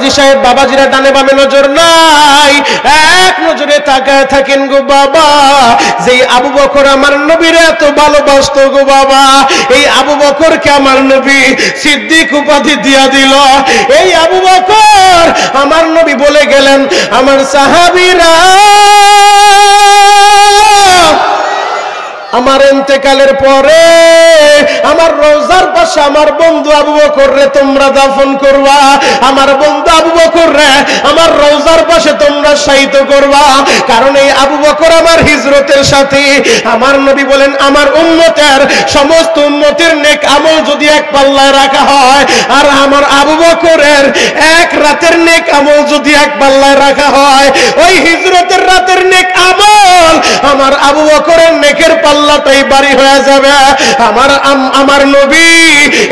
হাজি সাহেব বাবাজিরা ডানে বামে নজর নাই, এক নজরে তাকায় থাকেন গো বাবা। যেই আবু বকর আমার নবীর এত ভালোবাসতো গো বাবা, এই আবু বকরকে আমার নবী সিদ্দিক উপাধি দিয়া দিল। এই আবু বকর আমার নবী বলে গেলেন, আমার সাহাবীরা আমার ইন্তেকালের পরে আমার রওজার পাশে আমার বন্ধু আবু বকর রে তোমরা দাফন করবা, আমার বন্ধু আবু বকর রে আমার রওজার পাশে তোমরা শায়িত করবা। কারণ এই আবু বকর আমার হিজরতের সাথী। আমার নবী বলেন, আমার উম্মতের সমস্ত উম্মতের নেক আমল যদি এক পাল্লায় রাখা হয়, আর আমার আবু বকরের এক রাতের নেক আমল যদি এক পাল্লায় রাখা হয়, ওই হিজরতের রাতের নেক আমল আমার আবু বকরের নেকের পাল্লাটাই বাড়ি হয়ে যাবে। আমার নবী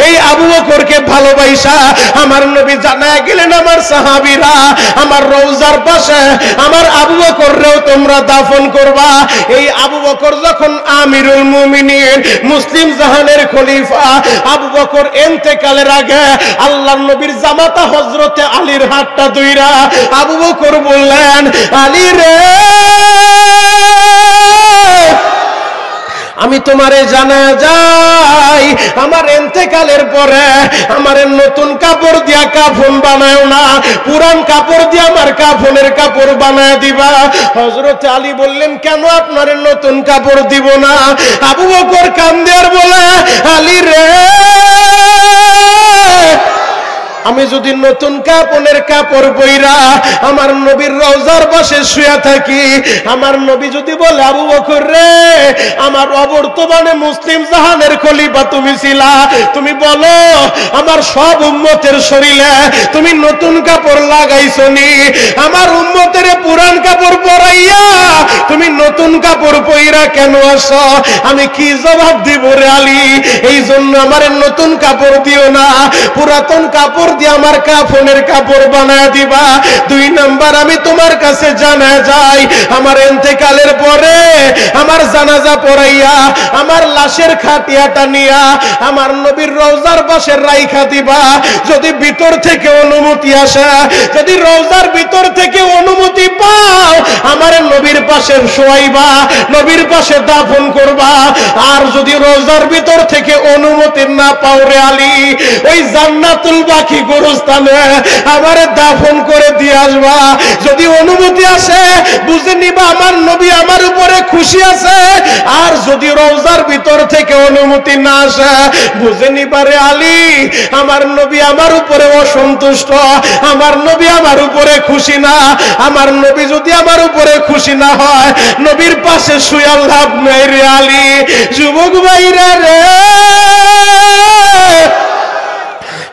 এই আবু বকরকে ভালোবাসা আমার নবী জানায় গেলেন, আমার সাহাবীরা আমার রওজার পাশে আমার আবু বকররেও তোমরা দাফন করবা। এই আবু বকর যখন আমিরুল মুমিনিন মুসলিম জাহানের খলিফা, আবু বকর ইন্তেকালের আগে আল্লাহর নবীর জামাতা হযরতে আলীর হাতটা ধইরা আবু বকর বললেন, আলী রে আমি তোমারে জানা যাই, আমার ইন্তেকালের পরে আমার নতুন কাপড় দিয়া কাফন বানায়ও না, পুরান কাপড় দিয়া আমার কাফনের কাপড় বানায় দিবা। হযরত আলী বললেন, কেন আপনার নতুন কাপড় দিব না? আবু বকর কান্দে আর বলে, আলী রে আমি যদি নতুন কাপনের কাপড় পইরা আমার নবীর রওজার পাশে শুয়ে থাকি, আমার নবী যদি বলে, আবু বকর রে আমার অবর্তমানে মুসলিম জাহানের খলিফা তুমি ছিলা, তুমি বলো আমার সব উম্মতের শরীরে তুমি নতুন কাপড় লাগাইছনি, আমার উম্মতের পুরান কাপড় পরাইয়া তুমি নতুন কাপড় পইরা কেন আসো? আমি কি জবাব দিব রে আলী? এই জন্য আমার নতুন কাপড় দিও না, পুরাতন কাপড় দিয়ে আমার কাফনের কাপড় বানায় দিবা। 2 নাম্বার, আমি তোমার কাছে জানা যাই, আমার ইন্তেকালের পরে আমার জানাজা পড়াইয়া আমার লাশের খাটিয়াটা নিয়া আমার নবীর রওজার পাশে রাইখা দিবা। যদি ভিতর থেকে অনুমতি আসে, যদি রওজার ভিতর থেকে অনুমতি পাও, আমার নবীর পাশে শোয়াইবা, নবীর পাশে দাফন করবা। আর যদি রওজার ভিতর থেকে অনুমতি না পাও রে আলী, ওই জান্নাতুল বাকি গোরস্থানে আমারে দাফন করে দিয়ে আসবা। যদি অনুমতি আসে বুঝে নিবা আমার নবী আমার উপরে খুশি আছে, আর যদি রওজার ভিতর থেকে অনুমতি না আসে বুঝে নিবা রে আলী আমার নবী আমার উপরে অসন্তুষ্ট, আমার নবী আমার উপরে খুশি না। আমার নবী যদি আমার উপরে খুশি না হয়, নবীর পাশে শুয়ে লাভ নাই রে আলী। যুবক ভাইরা রে,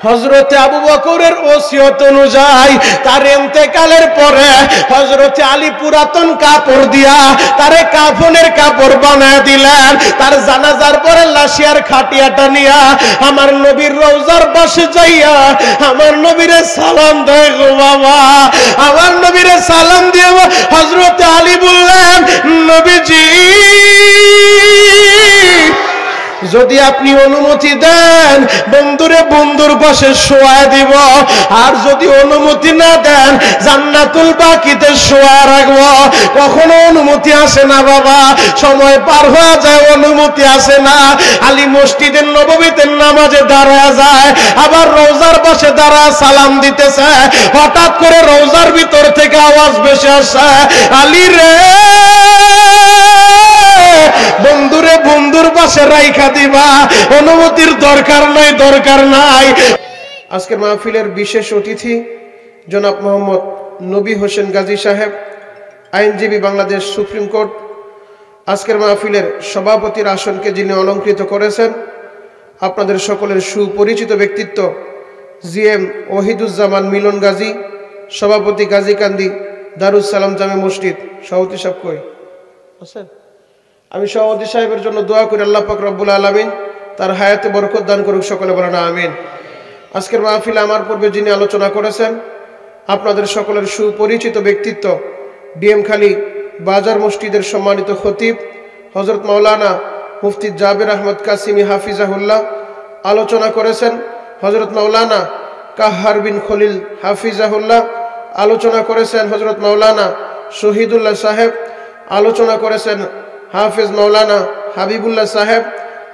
হযরতে আবু বকরের ওসিয়ত অনুযায়ী তার ইন্তেকালের পরে হযরতে আলী পুরাতন কাপড় দিয়া তারে কাফনের কাপড় বানায় দিলেন। তার জানাজার পরে লাশিয়ার খাটিয়াটা নিয়া আমার নবীর রওজার পাশে যাইয়া আমার নবীরে সালাম দেয় গো বাবা। আমার নবীরে সালাম দিয়ে হযরতে আলী বললেন, নবীজি যদি আপনি অনুমতি দেন বন্ধুরে বন্ধুর পাশে শোয়া দিব, আর যদি অনুমতি না দেন জান্নাতুল বাকিতে শোয়া রাখবো। কখনো অনুমতি আসে না বাবা, সময় পার হয়ে যায়, অনুমতি আসে না। আলী মসজিদের নববীতে নামাজে দাঁড়ায় যায়, আবার রওজার পাশে দাঁড়ায় সালাম দিতেছে। হঠাৎ করে রওজার ভিতর থেকে আওয়াজ ভেসে আসে, আলী রে বন্ধুরে বন্ধুর পাশে রাইখা দিবা, অনুমতির দরকার নাই, দরকার নাই। আজকের মাহফিলের বিশেষ অতিথি জনাব মোহাম্মদ নবী হোসেন গাজী সাহেব, আইনজীবী, বাংলাদেশ সুপ্রিম কোর্ট। আজকের মাহফিলের সভাপতির আসনকে যিনি অলঙ্কৃত করেছেন, আপনাদের সকলের সুপরিচিত ব্যক্তিত্ব জিএম ওহিদুজ্জামান মিলন গাজী, সভাপতি গাজীকান্দি দারুস সালাম জামে মসজিদ। সভাপতি সাহেব কই আছেন? আমি সভাপতি সাহেবের জন্য দোয়া করি আল্লাহ পাক রব্বুল আলামিন তার হায়াতে বরকত দান করুক, সকলে বলেন আমিন। আজকের মাহফিলে আমার পূর্বে যিনি আলোচনা করেছেন, আপনাদের সকলের সুপরিচিত ব্যক্তিত্ব ডিএমখালী বাজার মসজিদের সম্মানিত খতিব হযরত মাওলানা মুফতি জাবের আহমদ কাসিমি হাফিজাহুল্লাহ। আলোচনা করেছেন হযরত মাওলানা কাহার বিন খলিল হাফিজাহুল্লাহ, আলোচনা করেছেন হযরত মাওলানা শহীদুল্লাহ সাহেব, আলোচনা করেছেন হাফেজ মাওলানা হাবিবুল্লাহ সাহেব,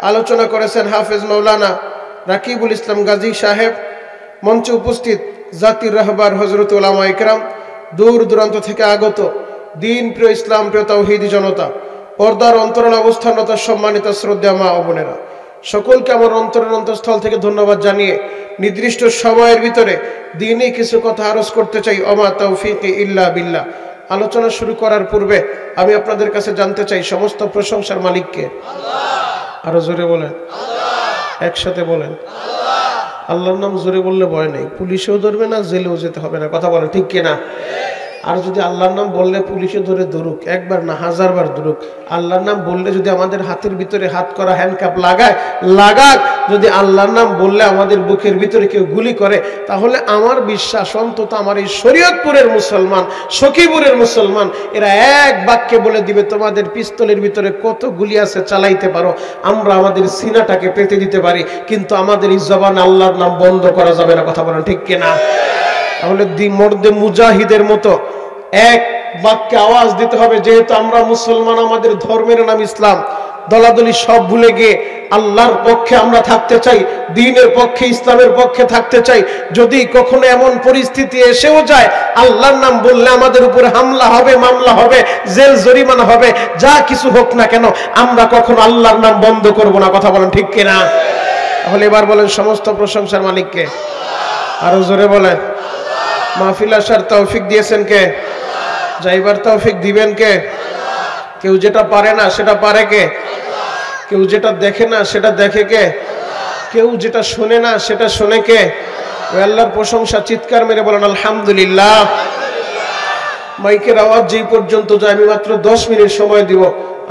আলোচনা করেছেন হাফেজ মাওলানা রাকিবুল ইসলাম গাজী সাহেব। মঞ্চে উপস্থিত জাতির রাহবার হযরত উলামা ইকরাম, দূর দূরান্ত থেকে আগত দিন প্রিয় ইসলাম প্রিয় তাওহীদি জনতা, পর্দার অন্তরাল অবস্থানরত সম্মানিত শ্রদ্ধেয় মা ও বোনেরা, সকলকে আমার অন্তরের অন্তঃস্থল থেকে ধন্যবাদ জানিয়ে নির্দিষ্ট সময়ের ভিতরে দিনই কিছু কথা আরজ করতে চাই। ওমা তাওফীকি ইল্লা বিল্লাহ। আলোচনা শুরু করার পূর্বে আমি আপনাদের কাছে জানতে চাই, সমস্ত প্রশংসার মালিককে? আল্লাহ। আরো জোরে বলেন আল্লাহ। একসাথে বলেন আল্লাহ। আল্লাহর নাম জোরে বললে ভয় নেই, পুলিশেও ধরবে না, জেলেও যেতে হবে না। কথা বলেন ঠিক কিনা? আর যদি আল্লাহর নাম বললে পুলিশে ধরে ধরুক, একবার না হাজারবার ধরুক, আল্লাহর নাম বললে যদি আমাদের হাতের ভিতরে হাত করা হ্যান্ডকাপ লাগাক, যদি আল্লাহর নাম বললে আমাদের বুকের ভিতরে কেউ গুলি করে, তাহলে আমার বিশ্বাস অন্তত আমার এই শরীয়তপুরের মুসলমান, সখীপুরের মুসলমান, এরা এক বাক্যে বলে দিবে তোমাদের পিস্তলের ভিতরে কত গুলি আছে চালাইতে পারো, আমরা আমাদের সিনাটাকে পেতে দিতে পারি, কিন্তু আমাদের এই জবান আল্লাহর নাম বন্ধ করা যাবে না। কথা বলেন ঠিক কিনা? তাহলে মর্দে মুজাহিদের মতো এক বাক্যে আওয়াজ দিতে হবে, যেহেতু আমরা মুসলমান, আমাদের ধর্মের নাম ইসলাম, দলাদলি সব ভুলে গিয়ে আল্লাহর পক্ষে আমরা থাকতে চাই, দ্বীনের পক্ষে, ইসলামের পক্ষে থাকতে চাই। যদি কখনো এমন পরিস্থিতি এসেও যায়, আল্লাহর নাম বললে আমাদের উপরে হামলা হবে, মামলা হবে, জেল জরিমানা হবে, যা কিছু হোক না কেন, আমরা কখনো আল্লাহর নাম বন্ধ করব না। কথা বলেন ঠিক কিনা? তাহলে এবার বলেন সমস্ত প্রশংসার মালিককে? আরো জোরে বলেন। মাহফিল আসার তৌফিক দিয়েছেন কে? যাইবার তৌফিক দিবেন কে? কেউ যেটা পারে না সেটা পারে কে? কেউ যেটা দেখে না সেটা দেখে কে? কেউ যেটা শোনে না সেটা শোনে কে? ওই আল্লাহর প্রশংসা চিৎকার মেরে বলেন আলহামদুলিল্লাহ। মাইকের আওয়াজ যেই পর্যন্ত যায়, আমি মাত্র 10 মিনিট সময় দিব।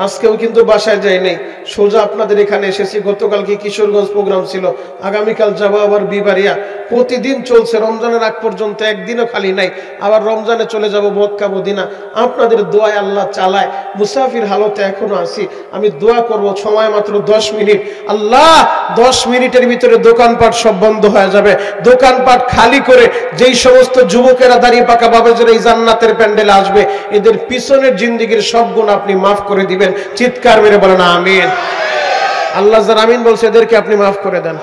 আজকেও কিন্তু বাসায় যাই নাই, সোজা আপনাদের এখানে এসেছি। গতকালকে কিশোরগঞ্জ প্রোগ্রাম ছিল, আগামীকাল যাবো আবার বিবাড়িয়া। প্রতিদিন চলছে, রমজানের আগ পর্যন্ত একদিনও খালি নাই। আবার রমজানে চলে যাব মক্কা মদিনা। আপনাদের দোয়ায় আল্লাহ চালায়, মুসাফির হালতে এখনো আছি। আমি দোয়া করব, সময় মাত্র 10 মিনিট। আল্লাহ 10 মিনিটের ভিতরে দোকানপাট সব বন্ধ হয়ে যাবে, দোকানপাট খালি করে যেই সমস্ত যুবকেরা দাঁড়িয়ে পাকা বাবাজের এই জান্নাতের প্যান্ডেলে আসবে, এদের পিছনের জিন্দেগির সব গুণ আপনি মাফ করে দিবেন। চিৎকার মেরে বলেন আমিন। আল্লাহ যারা আমিন বলছে এদেরকে আপনি মাফ করে দেন।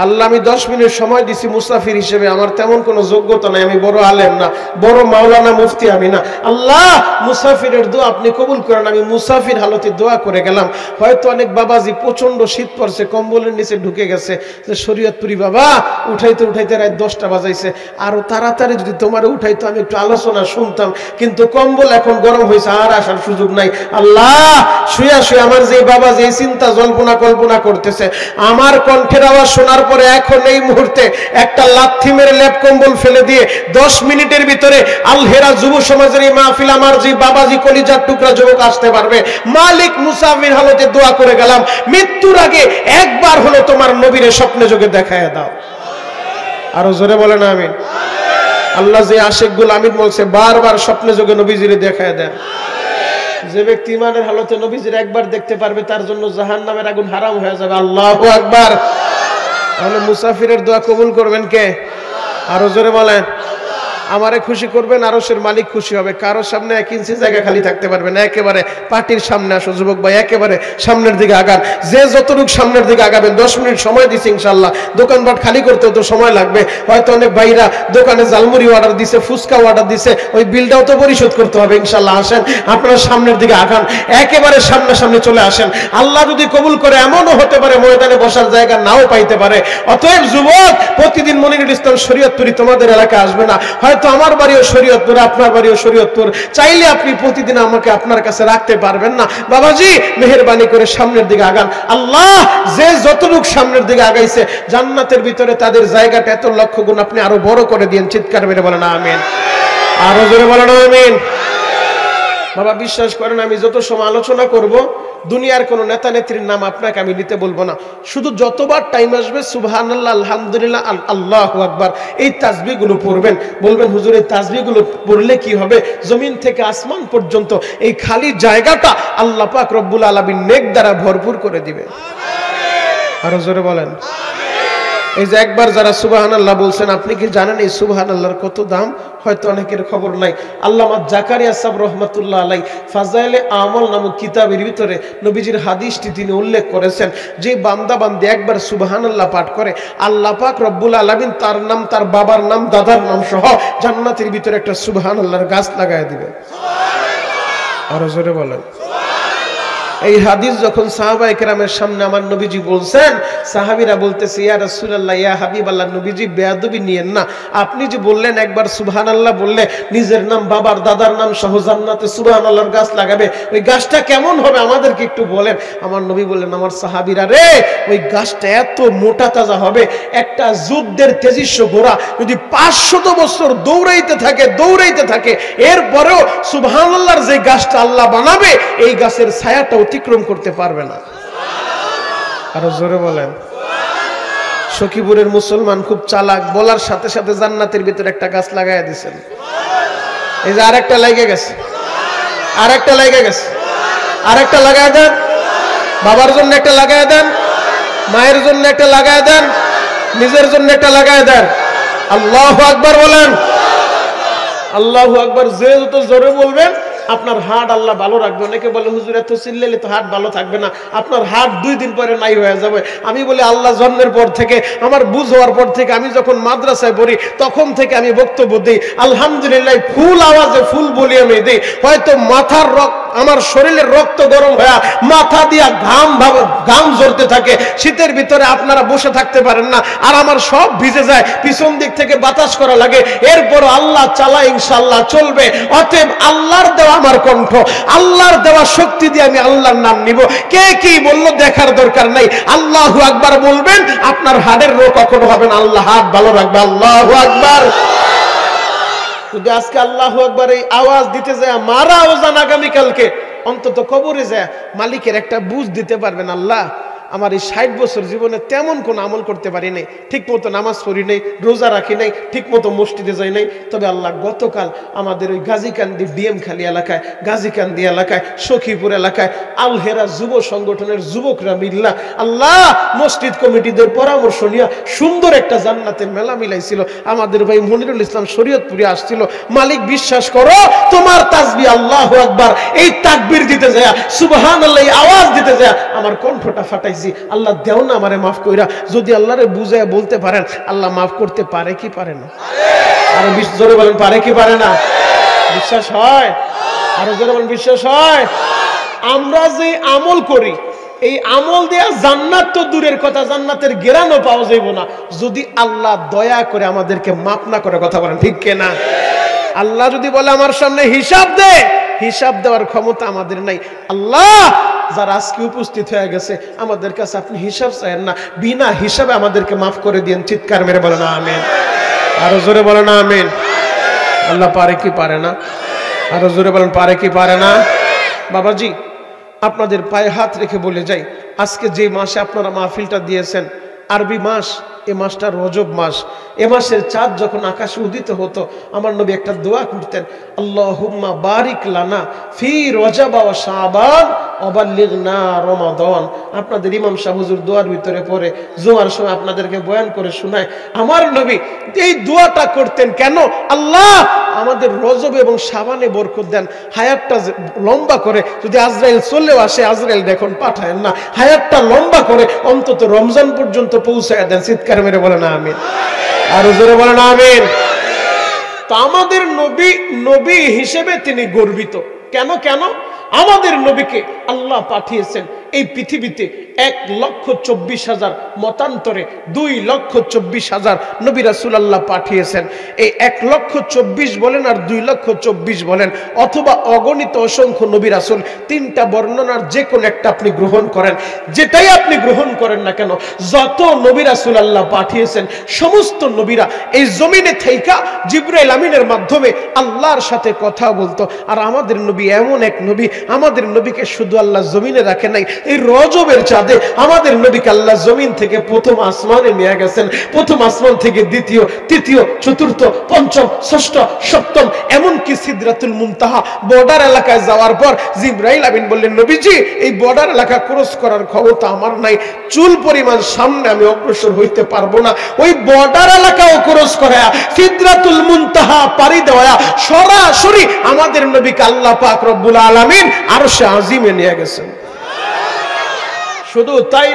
আল্লাহ আমি 10 মিনিট সময় দিছি মুসাফির হিসেবে, আমার তেমন কোনো যোগ্যতা নাই, আমি বড় আলেম না, বড় মাওলানা মুফতি আমি না। আল্লাহ মুসাফিরের দোয়া আপনি কবুল করেন। আমি মুসাফির হালতে দোয়া করে গেলাম। হয়তো অনেক বাবাজি প্রচন্ড শীত পড়ছে, কম্বলের নিচে ঢুকে গেছে, যে শরীয়তপুরি বাবা উঠাইতে উঠাইতে রাত 10টা বাজাইছে, আরো তাড়াতাড়ি যদি তোমার উঠাইতো আমি একটু আলোচনা শুনতাম, কিন্তু কম্বল এখন গরম হয়েছে, আর আসার সুযোগ নাই। আল্লাহ শুয়া শুয়ে আমার যে বাবা যে চিন্তা জল্পনা কল্পনা করতেছে, আমার কণ্ঠের আওয়াজ শোনার পরে এখন এই মুহূর্তে একটা লাথি মেরে লেপ কম্বল ফেলে দিয়ে 10 মিনিটের ভিতরে আলহেরা যুব সমাজের এই মাহফিল আমার যে বাবাজি কলিজার টুকরা যুবক আসতে পারবে। মালিক মুসাফির হালতে দোয়া করে গেলাম, মৃত্যুর আগে একবার হলো তোমার নবীরে স্বপ্নে যোগে দেখায় দাও। আরো জোরে বলেন আমিন। আল্লাহ যে আশিকগুল আমিন বলছে, বারবার স্বপ্নে যোগে নবীজিরে দেখায় দেন। যে ব্যক্তি ইমানের হালতে নবীজির একবার দেখতে পারবে, তার জন্য জাহান্নামের আগুন হারাম হয়ে যাবে। আল্লাহু আকবার। তাহলে মুসাফিরের দোয়া কবুল করবেন কে? আরো জোরে বলেন। আমারে খুশি করবেন, আরশের মালিক খুশি হবে। কারো সামনে 1 ইঞ্চি জায়গা খালি থাকতে পারবে না, একেবারে পার্টির সামনে আসো যুবক ভাই, একেবারে সামনের দিকে আগান। যে যতটুকু সামনের দিকে আগাবেন, 10 মিনিট সময় দিছি ইনশাআল্লাহ। দোকানপাট খালি করতেও তো সময় লাগবে। হয়তো অনেক ভাইরা দোকানে জালমুড়ি অর্ডার দিছে, ফুচকা অর্ডার দিছে, ওই বিলটাও তো পরিশোধ করতে হবে ইনশাআল্লাহ। আসেন আপনারা সামনের দিকে আগান, একেবারে সামনে চলে আসেন। আল্লাহ যদি কবুল করে, এমনও হতে পারে ময়দানে বসার জায়গা নাও পাইতে পারে। অতএব যুবক, প্রতিদিন মনিরুল ইসলাম শরীয়তপুরি তোমাদের এলাকায় আসবে না, হয়তো আমার বাড়িও শরীয়তপুর, আপনার বাড়িও শরীয়তপুর, চাইলে আপনি প্রতিদিন আমাকে আপনার কাছে রাখতে পারবেন না। বাবাজি মেহেরবানি করে সামনের দিকে আগান। আল্লাহ যে যতটুকু সামনের দিকে আগাইছে, জান্নাতের ভিতরে তাদের জায়গাটা এত লক্ষ গুণ আপনি আরো বড় করে দিন। চিৎকার মেরে বলেন আমিন। আরো জোরে বলেন আমিন। বাবা বিশ্বাস করেন, আমি যত সময় আলোচনা করব, দুনিয়ার কোন নেতা নেত্রীর নাম আপনাকে আমি নিতে বলবো না। শুধু যতবার টাইম আসবে সুবহানাল্লাহ, আলহামদুলিল্লাহ, আল্লাহু আকবার, এই তাসবিহগুলো পড়বেন। বলবেন হুজুর এই তাসবিহগুলো পড়লে কি হবে? জমিন থেকে আসমান পর্যন্ত এই খালি জায়গাটা আল্লাহ পাক রব্বুল আলামিন নেক দ্বারা ভরপুর করে দিবে। আরো জোরে বলেন। এই যে একবার যারা সুবহানাল্লাহ বলছেন, আপনি কি জানেন এই সুবহানাল্লাহর কত দাম? হয়তো অনেকের খবর নাই। আল্লামা জাকারিয়া সাহেব রহমাতুল্লাহ আলাই ফাজাইলে আমল নামক কিতাবের ভিতরে নবীজির হাদিসটি তিনি উল্লেখ করেছেন, যে বান্দা বান্দি একবার সুবহানাল্লাহ পাঠ করে, আল্লাহ পাক রব্বুল আলামিন তার নাম, তার বাবার নাম, দাদার নাম সহ জান্নাতের ভিতরে একটা সুবহানাল্লাহর গাছ লাগায় দিবে। আরো জোরে বলেন। এই হাদিস যখন সাহাবায়ে কেরামের সামনে আমার নবীজি বলছেন, সাহাবীরা বলতেছে, ইয়া রাসূলুল্লাহ, ইয়া হাবিবাল্লাহ, নবীজি বেয়াদবি নিয়েন না, আপনি যে বললেন একবার সুবহানাল্লাহ বললে নিজের নাম, বাবার, দাদার নাম সহ জান্নাতে সুবহানাল্লাহর গাছ লাগাবে, ওই গাছটা কেমন হবে আমাদেরকে একটু বলেন। আমার নবী বললেন, আমার সাহাবীরা রে, ওই গাছটা এত মোটা তাজা হবে, একটা যুদ্ধের তেজস্ব ঘোড়া যদি 500 বছর দৌড়াইতে থাকে এরপরেও সুবহানাল্লাহর যে গাছটা আল্লাহ বানাবে, এই গাছের ছায়াটা অতিক্রম করতে পারবে না। আরো জোরে বলেন। সখীপুরের মুসলমান খুব চালাক, বলার সাথে সাথে জান্নাতের ভিতরে একটা গাছ লাগাইয়া দিয়েছেন। এই যে আরেকটা লেগে গেছে, আরেকটা লেগে গেছে, আরেকটা লাগায় দেন, বাবার জন্য একটা লাগায় দেন, মায়ের জন্য একটা লাগায় দেন, নিজের জন্য একটা লাগায় দেন। আল্লাহু আকবার বলেন। আল্লাহু আকবার। যে যত জোরে বলবেন আপনার হার্ট আল্লাহ ভালো রাখবে। অনেকে বলে হুজুর এত চিল্লালে তো হার্ট ভালো থাকবে না, আপনার হার্ট 2 দিন পরে নাই হয়ে যাবে। আমি বলি আল্লাহ জন্মের পর থেকে, আমার বুঝ হওয়ার পর থেকে, আমি যখন মাদ্রাসায় পড়ি তখন থেকে আমি বক্তব্য দিই, আলহামদুলিল্লাহ ফুল আওয়াজে ফুল বলি আমি দিই। হয়তো মাথার রক্ত, আমার শরীরের রক্ত গরম হয়ে মাথা দিয়া ঘাম ঝরতে থাকে, শীতের ভিতরে আপনারা বসে থাকতে পারেন না, আর আমার সব ভিজে যায়, পিছন দিক থেকে বাতাস করা লাগে, এরপর আল্লাহ চালায়, ইনশাআল্লাহ চলবে। অতএব আল্লাহর দেওয়া আমার কণ্ঠ, আল্লাহর দেওয়া শক্তি দিয়ে আমি আল্লাহর নাম নিব। কে কি বললো দেখার দরকার নাই, আল্লাহু আকবার বলবেন, আপনার হাড়ের রোগ কখনো হবে না, আল্লাহ হাত ভালো রাখবে। আল্লাহু আকবার। যদি আজকে আল্লাহু আকবার এই আওয়াজ দিতে যায় মারাও যান, আগামীকালকে অন্তত কবরে যায় মালিকের একটা বুঝ দিতে পারবেন, আল্লাহ আমার এই 60 বছর জীবনে তেমন কোন আমল করতে পারি নাই, ঠিক মতো নামাজ পড়ি নাই, রোজা রাখি নাই, ঠিক মতো মসজিদে যাই নাই, তবে আল্লাহ গতকাল আমাদের ওই গাজীকান্দি ডিএম খালি এলাকায়, গাজীকান্দি এলাকায়, সখীপুর এলাকায় আলহেরা যুব সংগঠনের যুবকরা মিল্লা আল্লাহ মসজিদ কমিটিদের পরামর্শ নিয়ে সুন্দর একটা জান্নাতের মেলা মিলাইছিল। আমাদের ভাই মনিরুল ইসলাম শরীয়তপুরে আসছিল। মালিক বিশ্বাস করো, তোমার তাসবিহ আল্লাহু আকবার, এই তাকবীর দিতে যায়, সুবহানাল্লাহ আওয়াজ দিতে যায়, আমার কণ্ঠটা ফাটাইছে। আল্লাহ দেও না আমারে মাফ কইরা। যদি আল্লাহরে বুঝায় বলতে পারেন, আল্লাহ মাফ করতে পারে কি পারে না? আরো জোরে বলেন, পারে কি পারে না? বিশ্বাস হয়? আরো জোরে বলেন, বিশ্বাস হয়? আমরা যে আমল করি, এই আমল দেয়া জান্নাত তো দূরের কথা, জান্নাতের গেরানো পাওয়া যাইব না যদি আল্লাহ দয়া করে আমাদেরকে মাফ না করে। কথা বলেন ঠিক কিনা? আল্লাহ যদি বলে আমার সামনে হিসাব দে, হিসাব দেওয়ার ক্ষমতা আমাদের নাই। আল্লাহ যারা আজকে উপস্থিত হয়ে গেছে আমাদের কাছে আপনি হিসাব চাইেন না, বিনা হিসাবে আমাদেরকে মাফ করে দিয়েন। চিৎকার মেরে বলেন আমিন। আরো জোরে বলেন আমিন। আল্লাহ পারে কি পারে না? আরো জোরে বলেন, পারে কি পারে না? বাবাজি, আপনাদের পায়ে হাত রেখে বলে যাই, আজকে যে মাসে আপনারা মাহফিলটা দিয়েছেন, আরবি মাস, এ মাসটা রজব মাস। এ মাসের চাঁদ যখন আকাশে উদিত হতো, আমার নবী একটা দোয়া করতেন, আল্লাহুম্মা বারিক লানা ফি রজব ওয়া শাবান ওয়া বাল্লিগনা রমাদান। আপনাদের ইমাম সাহেব হুজুর দোয়ার ভিতরে পড়ে জুমার সময় আপনাদেরকে বয়ান করে শোনায়। আমার নবী এই দোয়াটা করতেন কেন? আল্লাহ আমাদের রজব এবং শাবানে বরকত দেন, হায়াতটা লম্বা করে, যদি আজরাইল চলেও আসে আজরাইল দেখুন পাঠায়েন না, হায়াতটা লম্বা করে অন্তত রমজান পর্যন্ত পৌঁছায় দেন। চিৎকার মেরে বলেন আমিন। আর জোরে বলেন আমিন। তো আমাদের নবী, নবী হিসেবে তিনি গর্বিত। কেন? আমাদের নবীকে আল্লাহ পাঠিয়েছেন এই পৃথিবীতে 1,24,000 মতান্তরে 2,24,000 নবী রাসূল আল্লাহ পাঠিয়েছেন। এই 1,24,000 বলেন আর 2,24,000 বলেন, অথবা অগণিত অসংখ্য নবী রাসূল, 3টা বর্ণনার যে কোনো একটা আপনি গ্রহণ করেন, যেটাই আপনি গ্রহণ করেন না কেন, যত নবী রাসূল আল্লাহ পাঠিয়েছেন সমস্ত নবীরা এই জমিনে থাইকা জিবরাইল আমিনের মাধ্যমে আল্লাহর সাথে কথা বলতো। আর আমাদের নবী এমন এক নবী, আমাদের নবীকে শুধু আল্লাহ জমিনে রাখে নাই, এই রজবের চাঁদ চাঁদে আমাদের নবীকে আল্লাহ জমিন থেকে প্রথম আসমানে নিয়ে গেছেন। প্রথম আসমান থেকে দ্বিতীয়, তৃতীয়, চতুর্থ, পঞ্চম, ষষ্ঠ, সপ্তম, এমনকি সিদরাতুল মুনতাহা বর্ডার এলাকায় যাওয়ার পর জিবরাইল আমিন বললেন, নবীজি এই বর্ডার এলাকা ক্রস করার ক্ষমতা আমার নাই, চুল পরিমাণ সামনে আমি অগ্রসর হইতে পারবো না। ওই বর্ডার এলাকাও ক্রস করা, সিদরাতুল মুনতাহা পাড়ি দেওয়া, সরাসরি আমাদের নবীকে আল্লাহ পাক রব্বুল আলামিন আরশে আজিমে নিয়ে গেছেন। শুধু তাই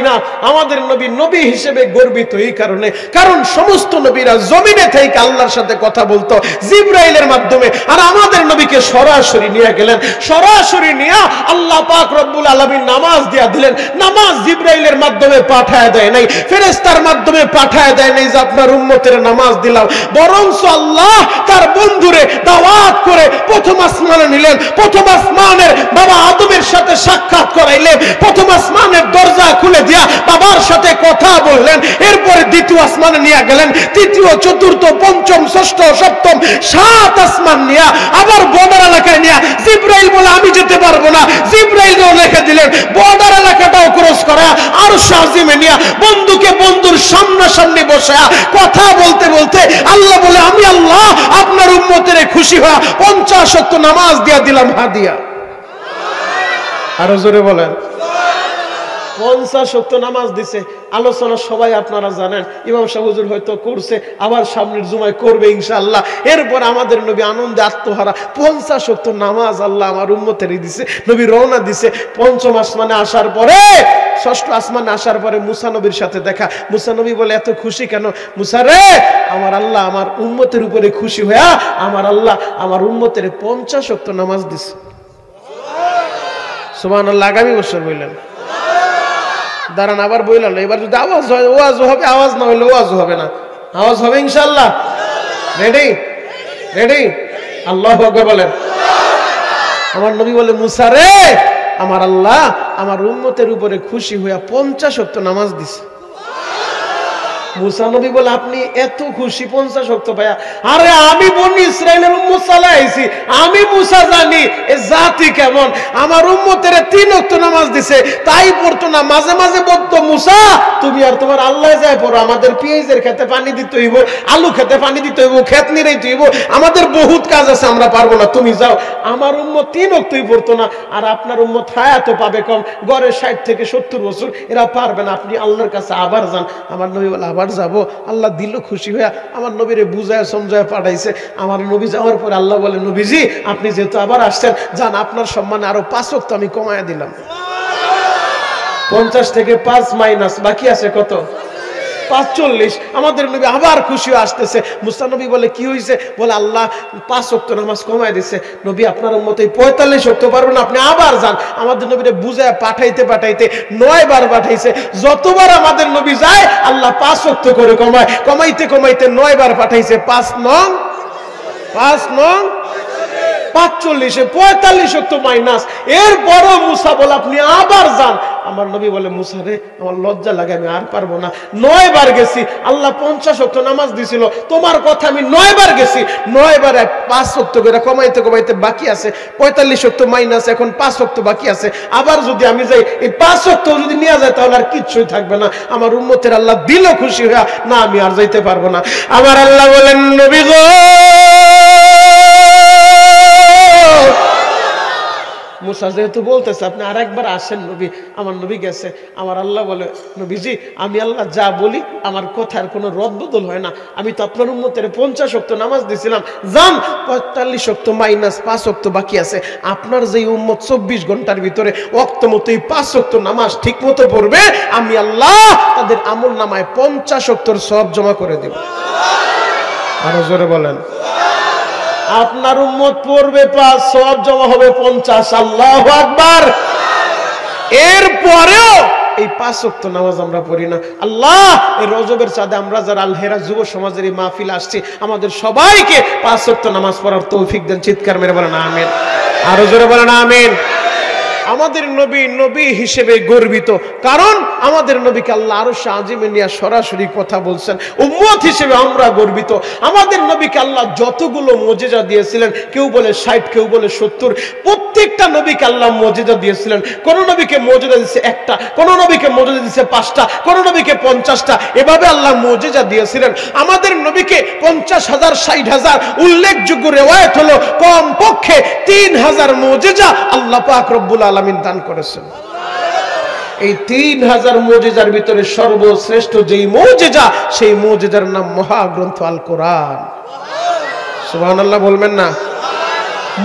না, আমাদের নবী নবী হিসেবে গর্বিত এই কারণে, কারণ সমস্ত নবীরা জমিনে থেকে আল্লাহর সাথে কথা বলতো জিবরাইলের মাধ্যমে, আর আমাদের নবীকে সরাসরি নিয়ে গেলেন। সরাসরি নিয়ে আল্লাহ পাক রব্বুল আলামিন নামাজ দিয়া দিলেন। নামাজ জিবরাইলের মাধ্যমে পাঠায় দেয় নাই, ফেরেশতার মাধ্যমে পাঠায় দেয় নাই যে আপনার উম্মতের নামাজ দিলাম, বরঞ্চ আল্লাহ তার বন্ধুরে দাওয়াত করে প্রথম আসমানে নিলেন। প্রথম আসমানের বাবা আদমের সাথে সাক্ষাৎ করাইলেন, প্রথম আসমানের দরজা খুলে দিয়া বাবার সাথে কথা বললেন। এরপরে দ্বিতীয় আসমানে নিয়ে গেলেন, তৃতীয়, চতুর্থ, পঞ্চম, ষষ্ঠ, সপ্তম, 7 আসমান নিয়ে আবার বর্ডার এলাকায় নিয়ে জিবরাইল বলে আমি যেতে পারবো না, জিবরাইলও লিখে দিলেন বর্ডার এলাকাটাও ক্রস করা আরশ আজিমে নিয়ে বন্ধুকে বন্ধুর সামনাসামনি বসে কথা বলতে বলতে আল্লাহ বলে আমি আল্লাহ আপনার উম্মতের খুশি হয়ে 50 ওয়াক্ত নামাজ দিয়া দিলাম হাদিয়া। আরো জোরে বলেন। 50 ওয়াক্ত নামাজ দিছে। আলোচনা সবাই আপনারা জানেন, ইমাম সাহেব হুজুর হয়তো করছে, আবার সামনের জুমায় করবে ইনশাআল্লাহ। এরপর আমাদের নবী আনন্দে আত্মহারা 50 ওয়াক্ত নামাজ আল্লাহ আমার উম্মতেরই দিছে। নবী রওনা দিছে। পঞ্চম আসমানে আসার পরে, ষষ্ঠ আসমানে আসার পরে মুসা নবীর সাথে দেখা। মুসা নবী বলে এত খুশি কেন? মুসা রে, আমার আল্লাহ আমার উম্মতের উপরে খুশি হইয়া আমার আল্লাহ আমার উম্মতের 50 ওয়াক্ত নামাজ দিছে। সুবহানাল্লাহ। আগামী বছর বললেন, দাঁড়ান আবার বললাম, এবার যদি আওয়াজ হয় ওয়াজ হবে, আওয়াজ না হলে ওয়াজ হবে না। আওয়াজ হবে ইনশাআল্লাহ। রেডি? রেডি? আল্লাহু আকবার বলেন। আমার নবী বলে, মুসা রে, আমার আল্লাহ আমার উম্মতের উপরে খুশি হইয়া 50 ওয়াক্ত নামাজ দিছে। মুসা নবী বলে, আপনি এত খুশি 50 ওয়াক্ত ভাইয়া? আরে আমি বনি ইসরাইলের উম্মত চালাইছি, আমি মুসা জানি এ জাতি কেমন। আমার উম্মতের 3 ওয়াক্ত নামাজ দিছে, তাই পড়তো না, মাঝে মাঝে বলতো মুসা তুমি আর তোমার আল্লাহ যায় পড়ো, আমাদের পেঁয়াজের খেতে পানি দিতে হইব, আলু খেতে পানি দিতে হইব, ক্ষেত নিরাইতে হইব, আমাদের বহুত কাজ আছে, আমরা পারবো না, তুমি যাও। আমার উম্মত 3 ওয়াক্তই পড়তো না। আর আপনার উম্মত হায়াত পাবে কম, গড়ে 60 থেকে 70 বছর, এরা পারবে না, আপনি আল্লাহর কাছে আবার যান। আমার নবী বলে, আবার যাবো? আল্লাহ দিল খুশি হইয়া আমার নবীরে বুঝায় সমঝায় পাঠাইছে। আমার নবী যাওয়ার পরে আল্লাহ বলে, নবীজি আপনি যেহেতু আবার আসছেন, যান, আপনার সম্মানে আরো 5 ওয়াক্ত আমি কমায়া দিলাম। 50 থেকে 5 মাইনাস বাকি আছে কত? 45। আমাদের নবী আবার খুশি হয়ে আসতেছে। মুসা নবী বলে, কি হয়েছে? বলে, আল্লাহ 5 ওয়াক্ত নামাজ কমায় দিছে। নবী আপনার উম্মত 45 ওয়াক্ত পারবেন, আপনি আবার যান। আমাদের নবীরে বুঝায় পাঠাইতে পাঠাইতে 9 বার পাঠাইছে। যতবার আমাদের নবী যায় আল্লাহ 5 ওয়াক্ত করে কমায়, কমাইতে কমাইতে 9 বার পাঠাইছে। 5 নং 45, 45 ওয়াক্ত মাইনাস। এরপরও মুসা বলে, আপনি আবার যান। আমার নবী বলে, মুসা রে, আমার লজ্জা লাগে, আমি আর পারবো না। 9 বার গেছি, আল্লাহ 50 ওয়াক্ত নামাজ দিছিল, তোমার কথা আমি 9 বার গেছি, 9 বার 5 ওয়াক্ত করে কমাইতে কমাইতে বাকি আছে 45 ওয়াক্ত মাইনাস, এখন 5 ওয়াক্ত বাকি আছে। আবার যদি আমি যাই, এই 5 ওয়াক্ত যদি নিয়ে যায় তাহলে আর কিচ্ছুই থাকবে না। আমার উম্মতের আল্লাহ দিল খুশি হইয়া, না আমি আর যাইতে পারবো না। আমার আল্লাহ বলেন, নবী গো, মুসা যেহেতু বলতেছে আপনি আরেকবার আসেন নবী। আমার নবী গেছে। আমার আল্লাহ বলে, নবীজি আমি আল্লাহ যা বলি আমার কথার কোনো রদবদল হয় না। আমি তো আপনার উম্মতের 50 ওয়াক্ত নামাজ দিয়েছিলাম, যান 45 ওয়াক্ত মাইনাস 5 ওয়াক্ত বাকি আছে। আপনার যেই উম্মত 24 ঘন্টার ভিতরে ওয়াক্ত মতো এই 5 ওয়াক্ত নামাজ ঠিক মতো পড়বে, আমি আল্লাহ তাদের আমল নামায় 50 ওয়াক্তর সওয়াব জমা করে দেব। আরো জোরে বলেন। আপনার উম্মত পড়বে 5, সওয়াব জমা হবে 50। আল্লাহু আকবার। এরপরেও এই 5 ওয়াক্ত নামাজ আমরা পড়ি না। আল্লাহ এই রজবের চাঁদে আমরা যারা আল হেরা যুব সমাজের এই মাহফিল আসছি, আমাদের সবাইকে 5 ওয়াক্ত নামাজ পড়ার তৌফিক দেন। চিৎকার মেরে বলেন আমিন। আরো জোরে বলেন আমিন। আমাদের নবী নবী হিসেবে গর্বিত, কারণ আমাদের নবীকে আল্লাহ আরশ আজিমে নিয়ে সরাসরি কথা বলছেন। উম্মত হিসেবে আমরা গর্বিত। আমাদের নবীকে আল্লাহ যতগুলো মুজিজা দিয়েছিলেন, কেউ বলে 60, কেউ বলে 70, প্রত্যেকটা নবীকে আল্লাহ মুজিজা দিয়েছিলেন। কোন নবীকে মুজিজা দিয়েছে একটা, কোন নবীকে মুজিজা দিয়েছে 5টা, কোন নবীকে 50টা, এভাবে আল্লাহ মুজিজা দিয়েছিলেন। আমাদের নবীকে 50,000 60,000 উল্লেখযোগ্য রিওয়ায়াত হলো কমপক্ষে 3000 মুজিজা আল্লাহ পাক রব্বুল আলামিন দান করেছেন। এই 3000 মুজিজার ভিতরে সর্বশ্রেষ্ঠ যেই মুজিজা, সেই মুজিজার নাম মহাগ্রন্থ আল কোরআন। সুবহানাল্লাহ বলবেন না?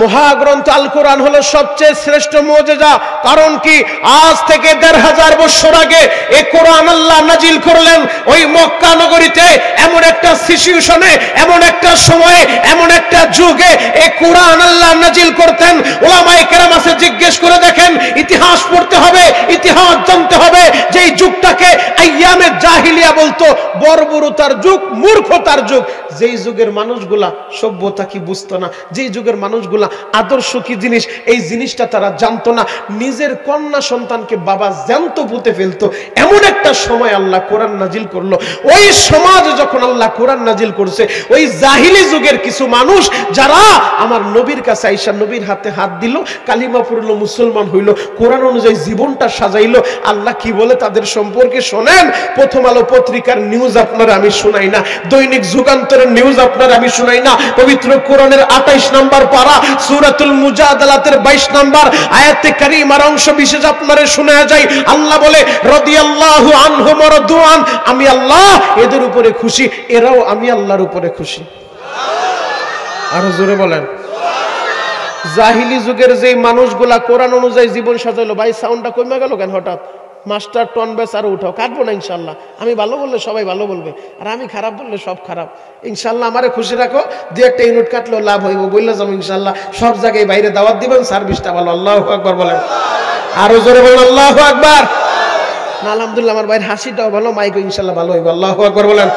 মহাগ্রন্থ আল কোরআন হলো সবচেয়ে শ্রেষ্ঠ মুজিজা। কারণ কি, আজ থেকে 1500 বছর আগে এই কোরআন আল্লাহ নাজিল করলেন ওই মক্কা নগরীতে, এমন একটা সিচুয়েশনে, এমন একটা সময়ে, এমন একটা যুগে এই কোরআন আল্লাহ নাজিল করতেন। উলামায়ে কেরাম আছে, জিজ্ঞেস করে দেখেন, ইতিহাস পড়তে হবে, ইতিহাস জানতে হবে। যেই যুগটাকে আইয়ামে জাহিলিয়া বলতো, বর্বরতার যুগ, মূর্খতার যুগ, যেই যুগের মানুষগুলা সভ্যতা কি বুঝতো না, যেই যুগের মানুষগুলা আদর্শ কি জিনিস এই জিনিসটা তারা জানতো না, নিজের কন্যা সন্তানকে বাবা জ্যান্ত পুঁতে ফেলতো, এমন একটা সময় আল্লাহ কোরআন নাজিল করলো। ওই সমাজে যখন আল্লাহ কোরআন নাজিল করছে, ওই জাহিলি যুগের কিছু মানুষ যারা আমার নবীর কাছে আইসা নবীর হাতে হাত দিল, কালিমা পড়লো, মুসলমান হইল, কোরআন অনুযায়ী জীবনটা সাজাইলো, আল্লাহ কি বলে তাদের সম্পর্কে শোনেন। প্রথম আলো পত্রিকার নিউজ আপনারা আমি শোনাই না, দৈনিক যুগান্তরের নিউজ আপনারা আমি শোনাই না, পবিত্র কোরআনের 28 নম্বর পারা সূরাতুল মুজাদালাতের 22 নম্বর আয়াতে কারিমার অংশ বিশেষ আপনারা শোনা যায়। আল্লাহ বলে, রাদিয়াল্লাহু আনহুম ওয়া রাদুআন, আমি আল্লাহ এদের উপরে খুশি, এরাও আমি আল্লাহর উপরে খুশি। আরো জোরে বলেন। জাহিলি যুগের যে মানুষগুলা কোরআন অনুযায়ী জীবন সাজাইলো, ভাই সাউন্ডটা কমে গেল কেন হঠাৎ? মাস্টার টন বেস আরো উঠাও, কাটবো না ইনশাল্লাহ। আমি ভালো বললে সবাই ভালো বলবে, আর আমি খারাপ বললে সব খারাপ। ইনশাল্লাহ আমারে খুশি রাখো, 2-1 ইউনিট কাটলেও লাভ হইব, বললে যাবো ইনশাল্লাহ। সব জায়গায় বাইরে দাওয়াত দিবেন, সার্ভিসটা ভালো। আল্লাহু আকবার বলেন, আরো জোরে বলেন আল্লাহু আকবার। না আলহামদুলিল্লাহ, আমার ভাইয়ের হাসিটাও ভালো, মাইকও ইনশাল্লাহ ভালো হইব। আল্লাহু আকবার বলেন।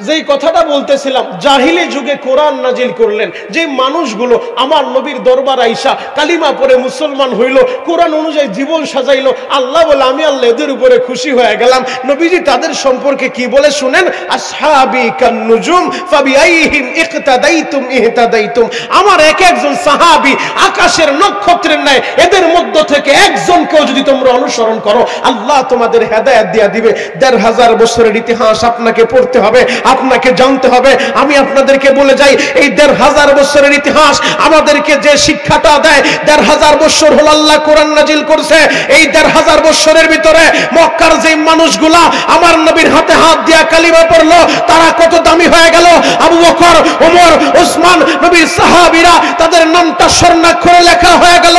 যেই কথাটা বলতেছিলাম, জাহিলি যুগে কোরআন নাজিল করলেন, যে মানুষগুলো আমার নবীর দরবার আইসা কালিমা পড়ে মুসলমান হইল, কোরআন অনুযায়ী জীবন সাজাইলো, আল্লাহ বলে আমি আল্লাহ এদের উপরে খুশি হয়ে গেলাম। নবীজি তাদের সম্পর্কে কি বলে শুনেন, আসহাবি কান্নুজুম ফাবিআইহিম ইকতাদাইতুম ইহতাদাইতুম। আমার এক একজন সাহাবী আকাশের নক্ষত্রের ন্যায়, এদের মধ্য থেকে একজনকেও যদি তোমরা অনুসরণ করো, আল্লাহ তোমাদের হেদায়েত দিয়া দিবে। 1500 বছরের ইতিহাস আপনাকে পড়তে হবে, আপনাকে জানতে হবে। আমি আপনাদেরকে বলে যাই, এই 1500 বছরের ইতিহাস আমাদেরকে যে শিক্ষাটা দেয়, 1500 বছর হল আল্লাহ কোরআন নাজিল করছে। এই 1500 বছরের ভিতরে মক্কার যে মানুষগুলা আমার নবীর হাতে হাত দিয়া কালিমা পড়লো, তারা কত দামি হয়ে গেল। আবু বকর, ওমর, ওসমান, নবীর সাহাবীরা, তাদের নামটা স্বর্ণাক্ষরে লেখা হয়ে গেল।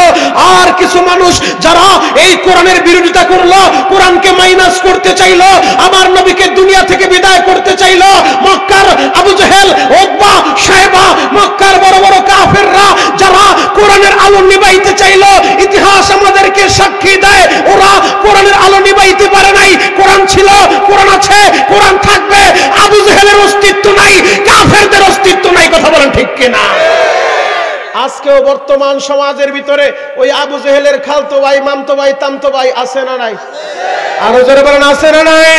আর কিছু মানুষ যারা এই কোরআনের বিরোধিতা করলো, কোরআনকে মাইনাস করতে চাইলো, আমার নবীকে দুনিয়া থেকে বিদায় করতে চাইলো, মক্কার আবু জেহেল, উতবা, শায়বা, মক্কার বড় বড় কাফেররা যারা কোরআনের আলো নিভাইতে চাইলো, ইতিহাস আমাদেরকে সাক্ষী দেয় ওরা কোরআনের আলো নিভাইতে পারে নাই। কোরআন ছিল, কোরআন আছে, কোরআন থাকবে। আবু জেহেলের অস্তিত্ব নাই, কাফেরদের অস্তিত্ব নাই। কথা বলেন ঠিক কিনা? আজকেও বর্তমান সমাজের ভিতরে ওই আবু জেহেলের খালতো ভাই, মামতো ভাই, তামতো ভাই আছে না নাই? আরো জোরে বলেন, আছে না নাই?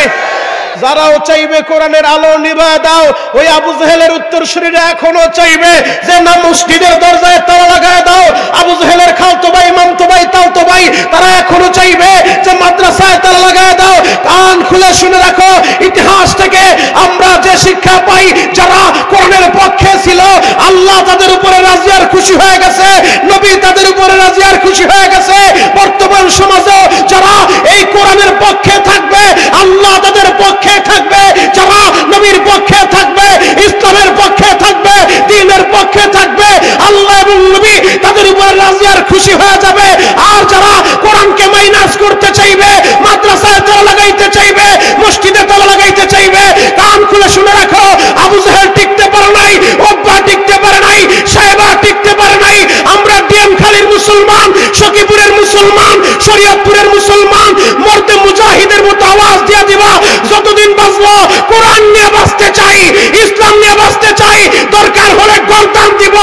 যারাও চাইবে কোরআনের আলো নিভা দাও, ওই আবু জেহেলের উত্তরসূরিরা এখনো চাইবে যে না মসজিদের দরজায় তালা লাগায় দাও। আবু জেহেলের খালতো ভাই, মামতো ভাই, তালতো ভাই, তারা এখনো চাইবে যে মাদ্রাসায় তালা লাগায় দাও। কান খুলে শুনে রাখো, ইতিহাস থেকে আমরা যে শিক্ষা পাই, যারা কোরআনের পক্ষে ছিল, আল্লাহ তাদের উপরে রাজি আর খুশি হয়ে গেছে, নবী তাদের উপরে রাজি আর খুশি হয়ে গেছে। বর্তমান সমাজেও যারা এই কোরআনের পক্ষে থাকবে, আল্লাহ তাদের পক্ষে থাকবে। যারা নবীর পক্ষে থাকবে, ইসলামের পক্ষে থাকবে, দ্বীনের পক্ষে থাকবে, আল্লাহ এবং নবী তাদের উপরে রাজি আর খুশি হয়ে যাবে। আর যারা কোরআনকে মাইনাস করতে চাইবে, মাদ্রাসায় তালা লাগাইতে চাইবে, মসজিদে তালা লাগাইতে চাইবে, কান খুলে শুনে রাখো, আবু জেহেল টিকতে পারে নাই, উতবা টিকতে পারে নাই, শায়বা টিকতে পারে নাই। আমরা ডিএমখালীর মুসলমান, সখীপুরের মুসলমান, শরীয়তপুরের মুসলমান, মর্দে মুজাহিদের মতো আওয়াজ দিয়ে দিবা, যতদিন বাঁচবো কোরআন নিয়ে বাঁচতে চাই, ইসলাম নিয়ে বাঁচতে চাই, দরকার হলে গর্দান দিব,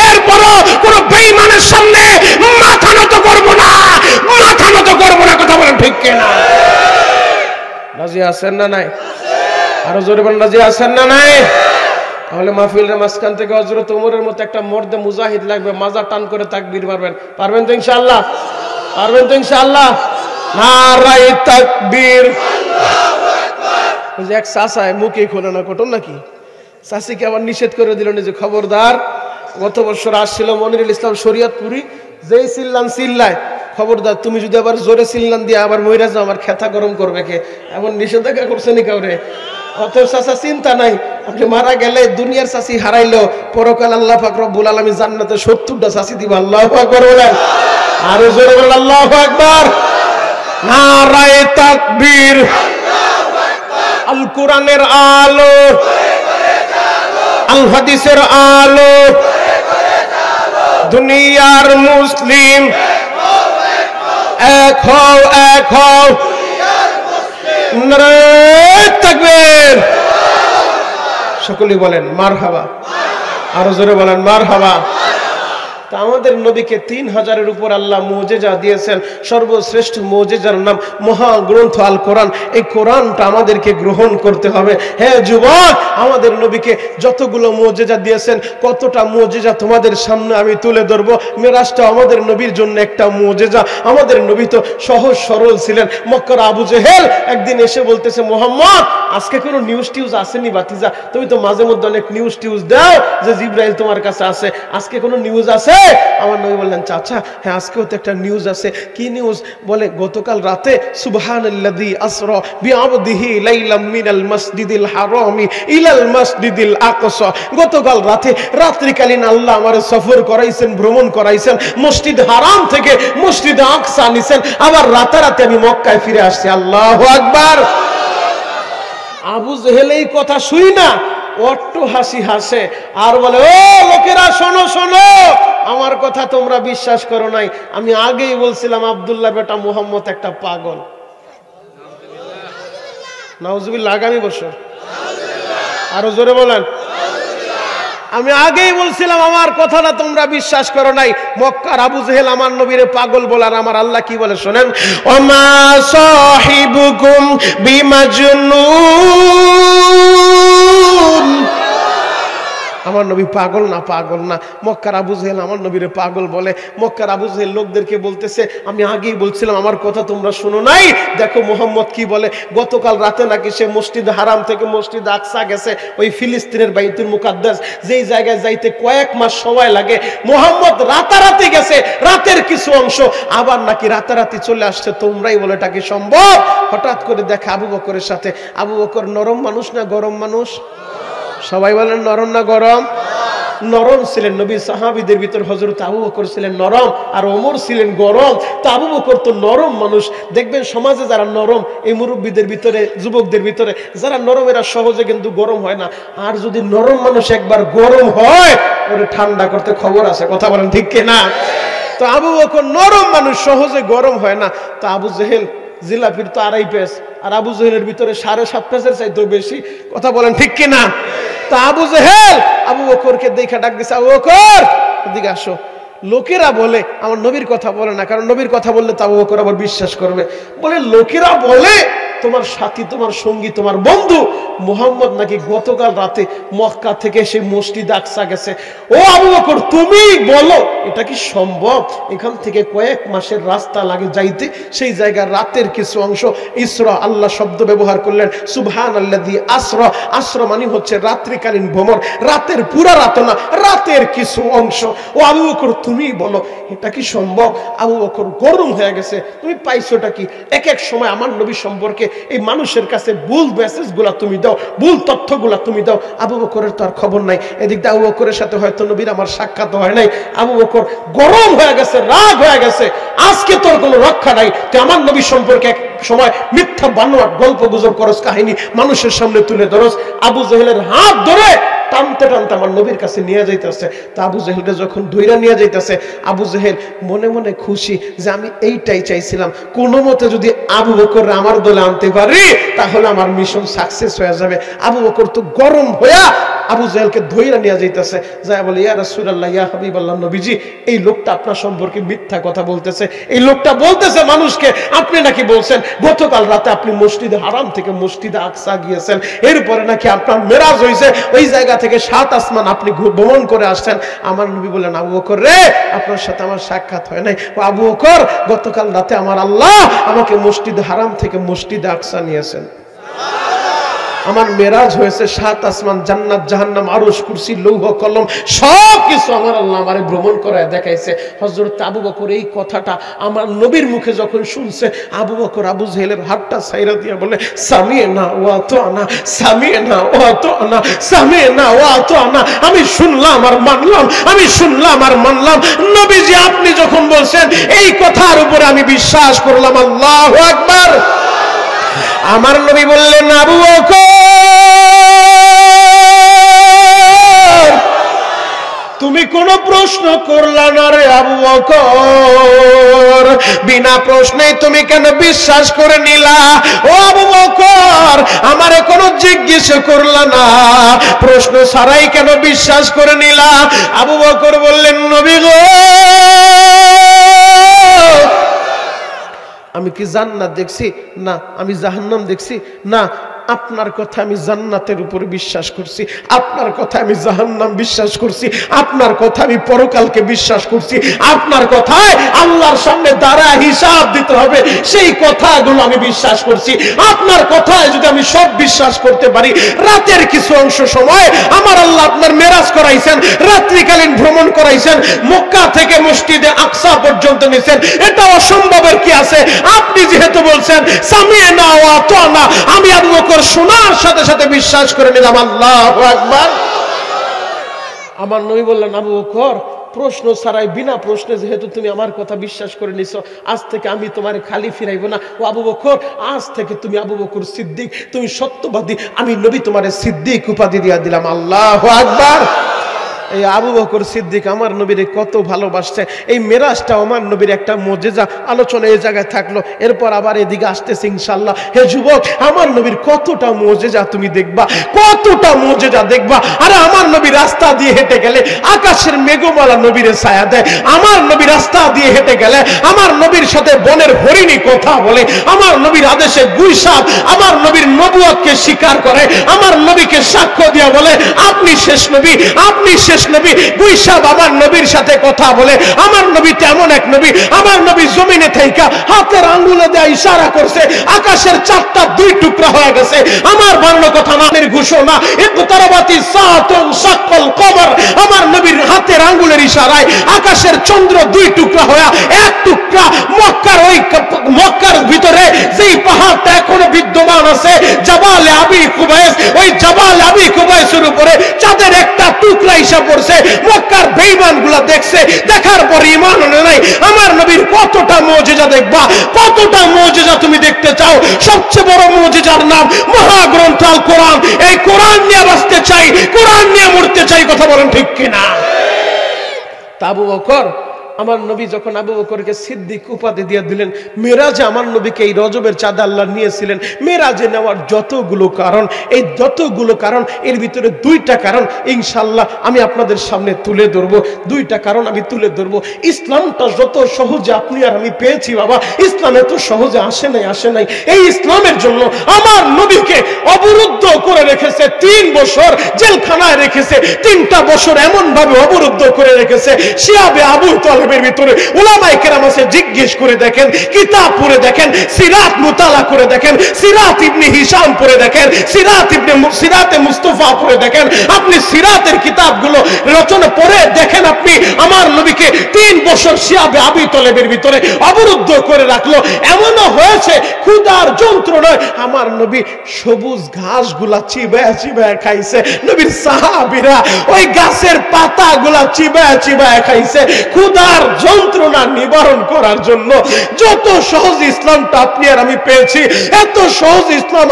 এরপরও কোন বেঈমানের সামনে মাথা নত করব না। আছেন না নাই? আরো জোরে বলেন রাজি আছেন না নাই? তাহলে মাহফিলের মাঝখান থেকে হযরত ওমরের মতো একটা মর্দে মুজাহিদ লাগবে, মাজা টান করে তাকবীর মারবেন। পারবেন তো ইনশাআল্লাহ? পারবেন তো ইনশাআল্লাহ? নারায়ে তাকবীর, আল্লাহু আকবার। ওই যে এক চাচায় মুখে খোলে না, ঘটন নাকি? চাচিকে আবার নিষেধ করে দিল যে খবরদার, গত বছর আসছিল মনিরুল ইসলাম শরীয়তপুরি, যেই চিল্লায় খবরদার তুমি যদি আবার জোরে চিল্লান দিয়ে আবার মইরা যাও, আমার খেতা গরম করবে কে, এমন নিষেধাজ্ঞা করছে নি কাউরে। অত চাচা চিন্তা নাই, আপনি মারা গেলে দুনিয়ার চাচি হারাইলো, পরকাল আল্লাহ পাক রব্বুল আলামিন জান্নাতে 70টা চাচি দিবা। আল্লাহু আকবার বলেন, আরো জোরে বলেন আল্লাহু আকবার। নারায়ে তাকবীর, আল্লাহু আকবার। আল কোরআনের আলো, আল হাদিসের আলো, দুনিয়ার মুসলিম এক হও, এক হও, নারায়ে তাকবীর। সকলেই বলেন মারহাবা, আরো জোরে বলেন মারহাবা। তা আমাদের নবীকে 3000-এর উপর আল্লাহ মুজিজা দিয়েছেন। সর্বশ্রেষ্ঠ মুজিজার নাম মহাগ্রন্থ আল কোরআন। এই কোরআনটা আমাদেরকে গ্রহণ করতে হবে। হ্যাঁ যুবক, আমাদের নবীকে যতগুলো মুজিজা দিয়েছেন, কতটা মুজিজা তোমাদের সামনে আমি তুলে ধরবো। মেরাজটা আমাদের নবীর জন্য একটা মুজিজা। আমাদের নবী তো সহজ সরল ছিলেন। মক্কার আবু জেহেল একদিন এসে বলতেছে, মোহাম্মদ আজকে কোনো নিউজ টিউজ আসেনি বাতিজা? তুমি তো মাঝে মধ্যে অনেক নিউজ টিউজ দাও যে জিব্রাইল তোমার কাছে আছে, আজকে কোনো নিউজ আছে? আমার নবী বললেন, চাচা হ্যাঁ আজকেও তো একটা নিউজ আছে। কি নিউজ? বলে গতকাল রাতে সুবহানাল্লাযী আসরা বিআবদিহি লাইলাম মিনাল মাসজিদিল হারামি ইলাল মাসজিদিল আকসা। গতকাল রাতে রাত্রিকালীন আল্লাহ আমারে সফর করাইছেন, ভ্রমণ করাইছেন, মসজিদ হারাম থেকে মসজিদ আকসা আনিছেন, আবার রাতারাতি আমি মক্কায় ফিরে আসছি। আল্লাহু আকবার। আবু জেহেল এই কথা শুই না অট্ট হাসি হাসে আর বলে, ও লোকেরা শোনো শোনো, আমার কথা তোমরা বিশ্বাস করো নাই। আমি আগেই বলছিলাম আব্দুল্লাহ বেটা মুহাম্মদ একটা পাগল। নাউজুবিল্লাহ। আগামী বছর আরো জোরে বলেন, আমি আগেই বলছিলাম আমার কথাটা তোমরা বিশ্বাস করো নাই। মক্কার আবু জেহেল আমার নবীরে পাগল বলার আমার আল্লাহ কি বলে শোনেন, ওমা সাহিবুকুম বিমাজনুন। আমার নবী পাগল না, পাগল না। মক্কার আবু জেহেল আমার নবীরে পাগল বলে। মক্কার আবু জেহেল লোকদেরকে বলতেছে, আমি আগেই বলছিলাম আমার কথা তোমরা শুনো নাই। দেখো মোহাম্মদ কি বলে, গতকাল রাতে নাকি সে মসজিদ হারাম থেকে মসজিদ আকসা গেছে, ওই ফিলিস্তিনের বাইতুল মুকাদ্দাস, যেই জায়গায় যাইতে কয়েক মাস সময় লাগে। মোহাম্মদ রাতারাতি গেছে, রাতের কিছু অংশ, আবার নাকি রাতারাতি চলে আসছে। তোমরাই বলে এটা কি সম্ভব? হঠাৎ করে দেখা আবু বকরের সাথে। আবু বকর নরম মানুষ না গরম মানুষ? সবাই বলেন নরম না গরম? নরম ছিলেন। নবী সাহাবীদের ভিতর হযরত আবু বকর ছিলেন নরম, আর ওমর ছিলেন গরম। তা আবু বকর তো নরম মানুষ। দেখবেন সমাজে যারা নরম, এই মুরব্বীদের ভিতরে, যুবকদের ভিতরে যারা নরম, এরা সহজে কিন্তু গরম হয় না। আর যদি নরম মানুষ একবার গরম হয়, ওরে ঠান্ডা করতে খবর আছে। কথা বলেন ঠিক কিনা? তো আবু বকর নরম মানুষ, সহজে গরম হয় না। তো আবু জেহেল জিলাপির তো 2.5 পেজ, আর আবু জেহেলের ভিতরে 7.5 পেজের চাইতেও বেশি। কথা বলেন ঠিক কিনা? তা আবু জেহেল আবু বকরকে দেখা ডাক দিছে, আবু বকর এদিকে আসো। লোকেরা বলে আমার নবীর কথা বলে না, কারণ নবীর কথা বললে তো আবু বকর আবার বিশ্বাস করবে। বলে লোকেরা বলে তোমার সাথী, তোমার সঙ্গী, তোমার বন্ধু মুহাম্মদ নাকি গতকাল রাতে মক্কা থেকে সেই মসজিদ আকসা গেছে। ও আবু বকর তুমি বলো এটা কি সম্ভব? এখান থেকে কয়েক মাসের রাস্তা লাগে যাইতে, সেই জায়গার রাতের কিছু অংশ। ইসরা, আল্লাহ শব্দ ব্যবহার করলেন সুবহানাল্লাযী আসরা। আসরা মানে হচ্ছে রাত্রিকালীন ভ্রমণ, রাতের পুরা রাত না, রাতের কিছু অংশ। ও আবু বকর তুমি বলো এটা কি সম্ভব? আবু বকর গরম হয়ে গেছে। তুমি পাইছোটা কি? এক এক সময় আমার নবী সম্পর্কে এই মানুষের কাছে ভুল মেসেজগুলা তুমি দাও, ভুল তথ্যগুলা তুমি দাও। আবু বকরের তো আর খবর নাই। এদিক দিয়ে আবু বকরের সাথে হয়তো নবীর আমার সাক্ষাৎ হয় নাই। আবু বকর গরম হয়ে গেছে, রাগ হয়ে গেছে। আজকে তোর কোনো রক্ষা নাই। তুই আমার নবী সম্পর্কে এক সময় মিথ্যা বানোয়াট গল্প গুজব করস, কাহিনী মানুষের সামনে তুলে ধরস। আবু জেহেলের হাত ধরে টানতে টানতে আমার নবীর কাছে নিয়ে যাইতেছে। তা আবু জেহেলকে যখন ধইরা নিয়ে যাইতেছে, আবু জেহেল মনে মনে খুশি যে আমি এইটাই চাইছিলাম, কোনো মতে যদি আবু বকর আমার দলে আনতে পারি তাহলে আমার মিশন সাকসেস হয়ে যাবে। আবু বকর তো গরম হইয়া আবু জেহেলকে ধইরা নিয়ে যাইতেছে, যায় বলে ইয়া রাসূলুল্লাহ, ইয়া হাবিবাল্লাহ, নবীজি এই লোকটা আপনার সম্পর্কে মিথ্যা কথা বলতেছে। এই লোকটা বলতেছে মানুষকে আপনি নাকি বলছেন গতকাল রাতে আপনি মসজিদে হারাম থেকে মসজিদে আকসা গিয়েছেন, এরপরে নাকি আপনার মেরাজ হয়েছে, ওই জায়গা থেকে 7 আসমান আপনি ভ্রমণ করে আসছেন। আমার নবী বলেন, আবু বকর রে, আপনার সাথে আমার সাক্ষাৎ হয় নাই। ও আবু বকর, গতকাল রাতে আমার আল্লাহ আমাকে মসজিদে হারাম থেকে মসজিদে আকসা নিয়েছেন। আমার মেরাজ হয়েছে 7 আসমান, জান্নাত, জাহান্নাম, আরশ, কুরসি, লৌহ, কলম সব কিছু আমার আল্লাহ আমারে ভ্রমণ করায় দেখাইছে। হযরত আবু বকর এই কথাটা আমার নবীর মুখে যখন শুনছে, আবু বকর আবু জেহেলের হাতটা ছাইরা দিয়া বলে, সামি'না ওয়া আতা'না, সামি'না ওয়া আতা'না, সামি'না ওয়া আতা'না। আমি শুনলাম আর মানলাম, আমি শুনলাম আর মানলাম। নবীজি আপনি যখন বলছেন এই কথার উপরে আমি বিশ্বাস করলাম। আল্লাহু আকবার। আমার নবী বললেন, আবু বকর তুমি কোন প্রশ্ন করলা না রে আবু বকর, বিনা প্রশ্নে তুমি কেন বিশ্বাস করে নিলা? ও আবু বকর, আমারে কোনো জিজ্ঞেস করলা না, প্রশ্ন ছাড়াই কেন বিশ্বাস করে নিলা? আবু বকর বললেন, নবী গো, আমি কি জান্নাত দেখছি? না। আমি জাহান্নাম দেখছি? না। আপনার কথা আমি জান্নাতের উপর বিশ্বাস করছি, আপনার কথা আমি জাহান্নাম বিশ্বাস করছি, আপনার কথা আমি পরকালকে বিশ্বাস করছি, আপনার কথায় আল্লাহর সামনে দাঁড়ায় হিসাব দিতে হবে সেই কথাগুলো আমি বিশ্বাস করছি। আপনার কথায় যদি আমি সব বিশ্বাস করতে পারি, রাতের কিছু অংশ সময় আমার আল্লাহ আপনার মেরাজ করাইছেন, রাত্রিকালীন ভ্রমণ করাইছেন, মক্কা থেকে মসজিদে আকসা পর্যন্ত নিয়েছেন, এটা অসম্ভবের কি আছে? আপনি যেহেতু বলছেন সামি'না ওয়া আতা'না, আমি আবু বকর শোনার সাথে সাথে বিশ্বাস করে নিলাম। আল্লাহু আকবার। আমার নবী বললেন, আবু বকর প্রশ্ন ছাড়াই বিনা প্রশ্নে যেহেতু তুমি আমার কথা বিশ্বাস করে নিছো, আজ থেকে আমি তোমার খালি ফিরাইবো না। ও আবু বকর, আজ থেকে তুমি আবু বকর সিদ্দিক, তুমি সত্যবাদী, আমি নবী তোমারে সিদ্দিক উপাধি দিয়া দিলাম। আল্লাহু আকবার। এই আবু বকর সিদ্দিক আমার নবীর কত ভালোবাসছে। এই মেরাজটা আমার নবীর একটা মুজিজা। আলোচনা এই জায়গায় থাকলো, এরপর আবার এদিকে আসতেছে ইনশাআল্লাহ। হে যুবক, আমার নবীর কতটা মুজিজা তুমি দেখবা, কতটা মুজিজা দেখবা। আরে আমার নবী রাস্তা দিয়ে হেঁটে গেলে আকাশের মেঘমালা নবীর ছায়া দেয়, আমার নবী রাস্তা দিয়ে হেঁটে গেলে আমার নবীর সাথে বনের হরিণী কথা বলে, আমার নবীর আদেশে গুইসাপ আমার নবীর নবুয়তকে স্বীকার করে, আমার নবীকে সাক্ষ্য দিয়া বলে আপনি শেষ নবী, আপনি শেষ নবী। গুইসাপ আমার নবীর সাথে কথা বলে। আমার নবী তেমন এক নবী, আমার নবী জমিনে থাইকা হাতের আঙ্গুলে দেয়া ইশারা করছে, আকাশের 4টা 2 টুকরা হয়ে গেছে। আমার বানানো কথা না, এর ঘোষণা, ইকতারাবাতি সাআতুন শাক্কাল কমর। আমার নবীর হাতের আঙ্গুলের ইশারায় আকাশের চন্দ্র 2 টুকরা হয়ে 1 টুকরা মক্কার, ওই মক্কার ভিতরে যেই পাহাড়টা এখনো বিদ্যমান আছে জাবাল আবি কুবাইস, ওই জাবাল আবি কুবাইসের উপরে চাঁদের একটা টুকরা হিসাব করছে। মক্কার বেঈমানগুলা দেখছে, দেখার পর ঈমান আনে নাই। আমার নবীর কতটা মুজিজা দেখবা, কতটা মুজিজা তুমি দেখতে চাও? সবচেয়ে বড় মুজিজার নাম মহাগ্রন্থ আল কোরআন। এই কোরআন নিয়ে বাঁচতে চাই, কোরআন নিয়ে মরতে চাই, কথা বলেন ঠিক কিনা? তা আবু বকর, আমার নবী যখন আবু বকরকে সিদ্দিক উপাধি দিয়ে দিলেন, মেরাজে আমার নবীকে এই রজবের চাঁদে আল্লাহ নিয়েছিলেন। মেরাজে নেওয়ার যতগুলো কারণ, এই যতগুলো কারণ, এর ভিতরে 2টা কারণ ইনশাআল্লাহ আমি আপনাদের সামনে তুলে ধরবো। 2টা কারণ আমি তুলে ধরবো। ইসলামটা যত সহজে আপনি আর আমি পেয়েছি বাবা, ইসলাম এত সহজে আসে নাই। এই ইসলামের জন্য আমার নবীকে অবরুদ্ধ করে রেখেছে, 3 বছর জেলখানায় রেখেছে, 3টা বছর এমন ভাবে অবরুদ্ধ করে রেখেছে। শিয়াবে আবু তালেব ভিতরে উলামায়ে কেরাম আছে, জিজ্ঞেস করে দেখেন, কিতাব পড়ে দেখেন, সিরাত মুতালা করে দেখেন, সিরাত ইবনে হিশাম পড়ে দেখেন, সিরাতে মুস্তাফা পড়ে দেখেন। আপনি সিরাতের কিতাবগুলো রচনা পড়ে দেখেন, আপনি আমার নবীকে আমাকে 3 বছর শিয়াবে আবি তলেবের ভিতরে অবরুদ্ধ করে রাখলো। এমনও হয়েছে ক্ষুধার যন্ত্রণায় আমার নবী সবুজ ঘাসগুলা চিবায়া চিবায়া খাইছে। নবীর সাহাবীরা ওই গাছের পাতাগুলা চিবায়া চিবায়া খাইছে ক্ষুধার যন্ত্রণা নিবারণ করার জন্য। যত সহজ ইসলামটা আপনি আর আমি পেয়েছি, এত সহজ ইসলাম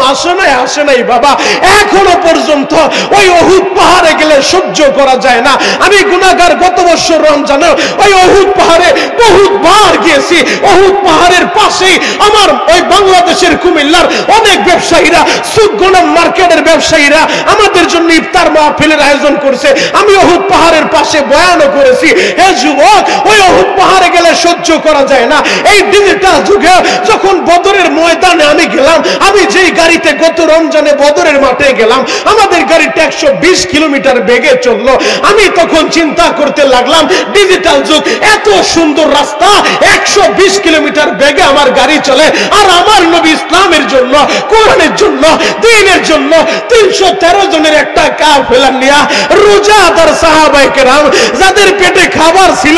আসে নাই বাবা। এখনো পর্যন্ত ওই উহুদ পাহাড়ে গেলে সহ্য করা যায় না। আমি গুনাহগার, গত বছর রমজানে ওই উহুদ পাহাড়ে বহুতবার গিয়েছি। উহুদ পাহাড়ের পাশেই আমার ওই বাংলাদেশের কুমিল্লার অনেক ব্যবসায়ীরা, সুগনম মার্কেটের ব্যবসায়ীরা আমাদের জন্য ইফতার মাহফিলের আয়োজন করছে। আমি উহুদ পাহাড়ের পাশে বয়ানও করেছি। হে যুবক, ওই উহুদ পাহাড়ে গেলে সহ্য করা যায় না। এই ডিজিটাল যুগে যখন বদরের ময়দানে আমি গেলাম, আমি যেই গাড়িতে গত রমজানে বদরের মাঠে গেলাম, আমাদের গাড়িটা 120 কিলোমিটার বেগে চললো। আমি তখন চিন্তা করতে লাগলাম, ডিজিটাল যুগ, এত সুন্দর রাস্তা, 120 কিলোমিটার বেগে আমার গাড়ি চলে, আর আমার নবী ইসলামের জন্য, কোরআনের জন্য, দ্বীনের জন্য 313 জনের একটা কাফেলা নিয়া রোজাদার সাহাবায়ে কেরাম, যাদের পেটে খাবার ছিল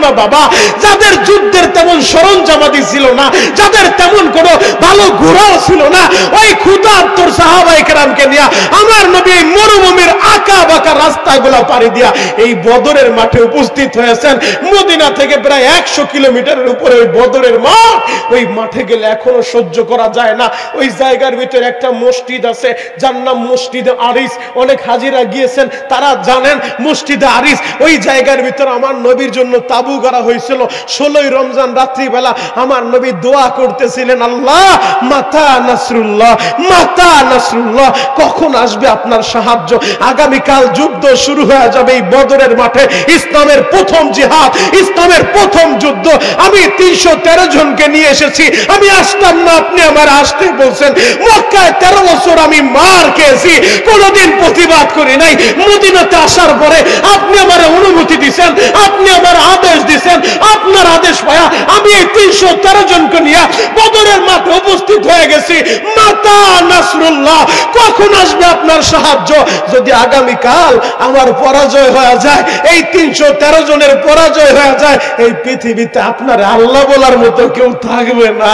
না বাবা, যাদের যুদ্ধের তেমন সরঞ্জামাদি ছিল না, যাদের তেমন কোনো ভালো ঘোড়াও ছিল না, ওই ক্ষুধার্ত সাহাবায়ে কেরামকে নিয়া আমার নবী এই মরুভূমির আঁকা বাঁকা রাস্তাগুলো পাড়ি দিয়া এই বদরের মাঠে উপস্থিত হয়েছেন। মদিনা থেকে প্রায় 100 কিলোমিটারের উপরে ওই বদরের মাঠ, ওই মাঠে গেলে এখনো সহ্য করা যায় না। ওই জায়গার ভিতরে একটা মসজিদ আছে, যার নাম মসজিদে আরিস। অনেক হাজিরা গিয়েছেন, তারা জানেন মসজিদে আরিস। ওই জায়গার ভিতরে আমার নবীর জন্য তাবু গাড়া হয়েছিল। 16ই রমজান রাত্রিবেলা আমার নবী দোয়া করতেছিলেন, আল্লাহ মাতা নাসরুল্লাহ, মাতা নাসরুল্লাহ, কখন আসবে আপনার সাহায্য? আগামীকাল যুদ্ধ শুরু হয়ে যাবে এই বদরের মাঠে, ইসলামের প্রথম জিহাদ, ইসলামের প্রথম যুদ্ধ। আমি 313 জনকে নিয়ে এসেছি। আমি আসতাম না, আপনি আমার আসতে বলছেন। মক্কায় 13 বছর আমি মার খেয়েছি, কোনোদিন প্রতিবাদ করি নাই। মদিনাতে আসার পরে আপনি আমার অনুমতি দিয়েছেন, আপনি আমার আদেশ দিয়েছেন। আপনার আদেশ পায়া আমি এই 313 জনকে নিয়ে বদরের মাঠে উপস্থিত হয়ে গেছি। মাতা নাসরুল্লাহ, কখন আসবে আপনার সাহায্য? যদি আগামীকাল আমার পরাজয় হয়ে যায়, এই 313 জনের পরাজয় হয়ে যায়, এই পৃথিবীতে আপনার আল্লাহ বলার মতো কেউ থাকবে না।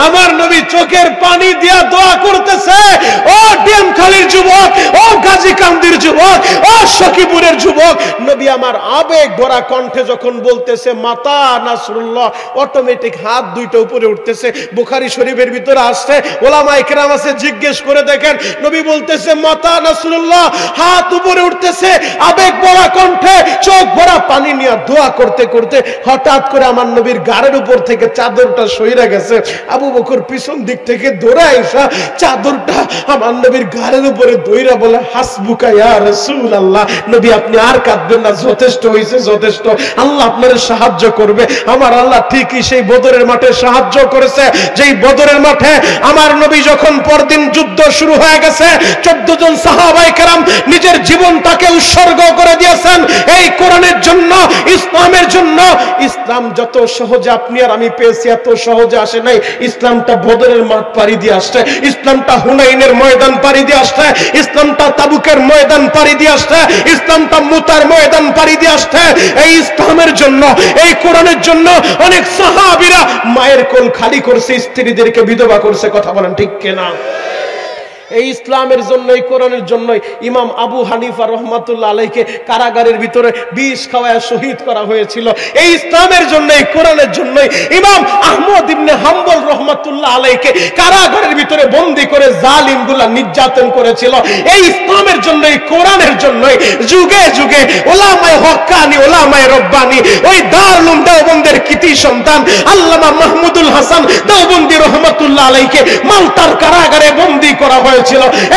আমার নবী চোখের পানি দিয়া দোয়া করতেছে। ও ডিএমখালীর যুবক, ও গাজীকান্দির যুবক, ও সখীপুরের যুবক, নবী আমার আবেগ ভরা কণ্ঠে যখন বলতেছে মাতা নাসরুল্লাহ, অটোমেটিক হাত দুইটা উপরে উঠতেছে। বুখারী শরীফের ভিতরে আসছে, ওলামায়ে কেরাম আছে, জিজ্ঞেস করে দেখেন, নবী বলতেছে মাতা নাসরুল্লাহ, হাত উপরে উঠতেছে, আবেগ ভরা কণ্ঠে, চোখ ভরা পানি নিয়ে দোয়া করতে করতে হঠাৎ করে আমার নবীর গাড়ির উপর থেকে চাদরটা সইরা গেছে। আবু বকর পিছন দিক থেকে দৌড়ায় এসে চাদরটা আমার নবীর গাড়ির উপরে দইরা বলে, হাসবুকা ইয়া রাসূলুল্লাহ, নবী আপনি আর কাঁদবেন না, যথেষ্ট হয়েছে, যথেষ্ট, আল্লাহ আপনার সাহায্য করবে। আমার আল্লাহ ঠিকই সেই বদরের মাঠে সাহায্য করেছে। যেই বদরের মাঠে আমার নবী যখন পরদিন যুদ্ধ শুরু হয়ে গেছে, 14 জন সাহাবায়ে কেরাম নিজের জীবনটাকে উৎসর্গ করে দিয়েছেন এই কোরআনের জন্য, ইসলামের জন্য। ইসলাম যত সহজে আপনি আর আমি পেয়েছি, এত সহজে আসে নাই। ইসলামটা বদরের মাঠ পাড়ি দিয়ে আসছে, ইসলামটা হুনাইনের ময়দান পাড়ি দিয়ে আসছে, ইসলামটা তাবুকের ময়দান পাড়ি দিয়ে আসছে, ইসলামটা মুতার ময়দান পাড়ি দিয়ে আসছে। এই ইসলামের জন্য, এই কোরআনের জন্য অনেক সাহাবীরা মায়ের কোল খালি করছে, স্ত্রীদেরকে বিধবা করছে। কথা বলেন ঠিক কিনা? এই ইসলামের জন্য, এই কোরআনের জন্য ইমাম আবু হানিফা রহমাতুল্লাহ আলাইহিকে কারাগারের ভিতরে বিষ খাওয়ায় শহীদ করা হয়েছিল। এই ইসলামের জন্য, এই কোরআনের জন্য ইমাম আহমদ ইবনে হাম্বল রহমাতুল্লাহ আলাইহিকে কারাগারের ভিতরে বন্দী করে জালিমগুলা নির্যাতন করেছিল। এই ইসলামের জন্য, এই কোরআনের জন্য যুগে যুগে ওলামায়ে হক্কানি, ওলামায়ে রব্বানি, ওই দারুল দেওবন্দের কৃতি সন্তান আল্লামা মাহমুদুল হাসান দেওবন্দি রহমাতুল্লাহ আলাইহিকে মালতার কারাগারে বন্দী করা হয়েছিল।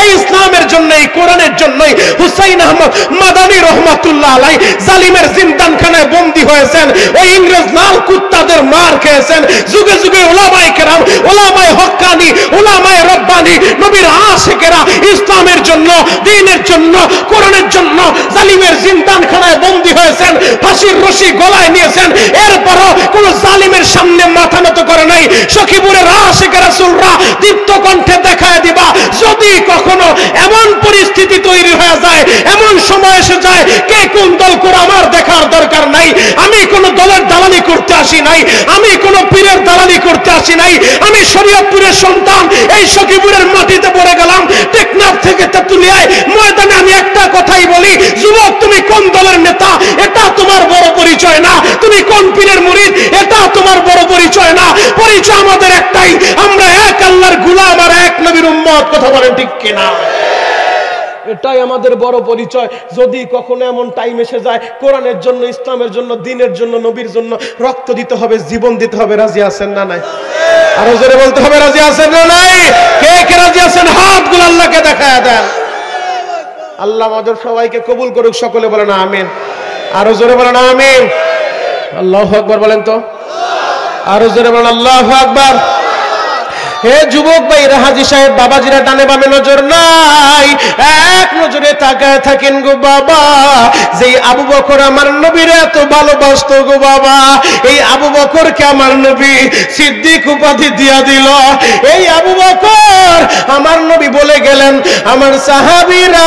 এই ইসলামের জন্য, এই কোরআনের জন্য হুসাইন আহমদ মাদানী রহমাতুল্লাহ আলাইহি জালিমের জিন্দানখানায় বন্দী হয়েছেন। ওই ইংরেজ লাল কুত্তাদের মার খেয়েছেন। যুগে যুগে ওলামায়ে কেরাম, ওলামায়ে হক্কানি, ওলামায়ে রব্বানি, নবীর আশিকেরা ইসলামের জন্য, দ্বীনের জন্য, কোরআনের জন্য জালিমের জিন্দানখানায় বন্দী হয়েছেন, ফাঁসির রশি গলায় নিয়েছেন। এরপরও কোন জালিমের সামনে মাথা নত করে নাই। সখীপুরের আশিক রাসূলরা দীপ্ত কণ্ঠে দেখায় দিবা, যদি কখনো এমন পরিস্থিতি তৈরি হয়ে যায়, এমন সময় এসে যায়, কে কোন দল করে আমার দেখার দরকার নাই। আমি কোন দলের দালালি করতে আসি নাই, আমি কোন পীরের দালালি করতে আসি নাই। আমি শরীয়তপুরের সন্তান, এই সখীপুরের মাটিতে পড়ে গেলাম, টেকনাফ থেকে তেতুলিয়ায় ময়দানে আমি একটা কথাই বলি, যুবক তুমি কোন দলের নেতা এটা তোমার বড় পরিচয় না, তুমি কোন পীরের মুরিদ এটা তোমার বড় পরিচয় না। পরিচয় আমাদের একটাই, আমরা এক আল্লাহর গোলাম আর এক নবীর উম্মত। কথা বলেন ঠিক কিনা? এটাই আমাদের বড় পরিচয়। যদি কখনো এমন টাইম এসে যায় কোরআনের জন্য, ইসলামের জন্য, দ্বীনের জন্য, নবীর জন্য রক্ত দিতে হবে, জীবন দিতে হবে, রাজি আছেন না নাই? আরো জোরে বলতে হবে, রাজি আছেন না নাই? কে কে রাজি আছেন হাতগুলো আল্লাহকে দেখায় দেন। আল্লাহ আমাদের সবাইকে কবুল করুক, সকলে বলেন আমিন। আরো জোরে বলেন আমিন। আল্লাহু আকবার বলেন তো, আরো জোরে বলেন আল্লাহু আকবার। হে যুবক ভাইরা, হাজী সাহেব বাবাজিরা ডানে বামে নজর নাই, এক নজরে তাকায় থাকেন গো বাবা। যেই আবু বকর আমার নবীর এত ভালোবাসতো গো বাবা, এই আবু বকরকে আমার নবী সিদ্দিক উপাধি দিয়া দিল। এই আবু বকর আমার নবী বলে গেলেন, আমার সাহাবীরা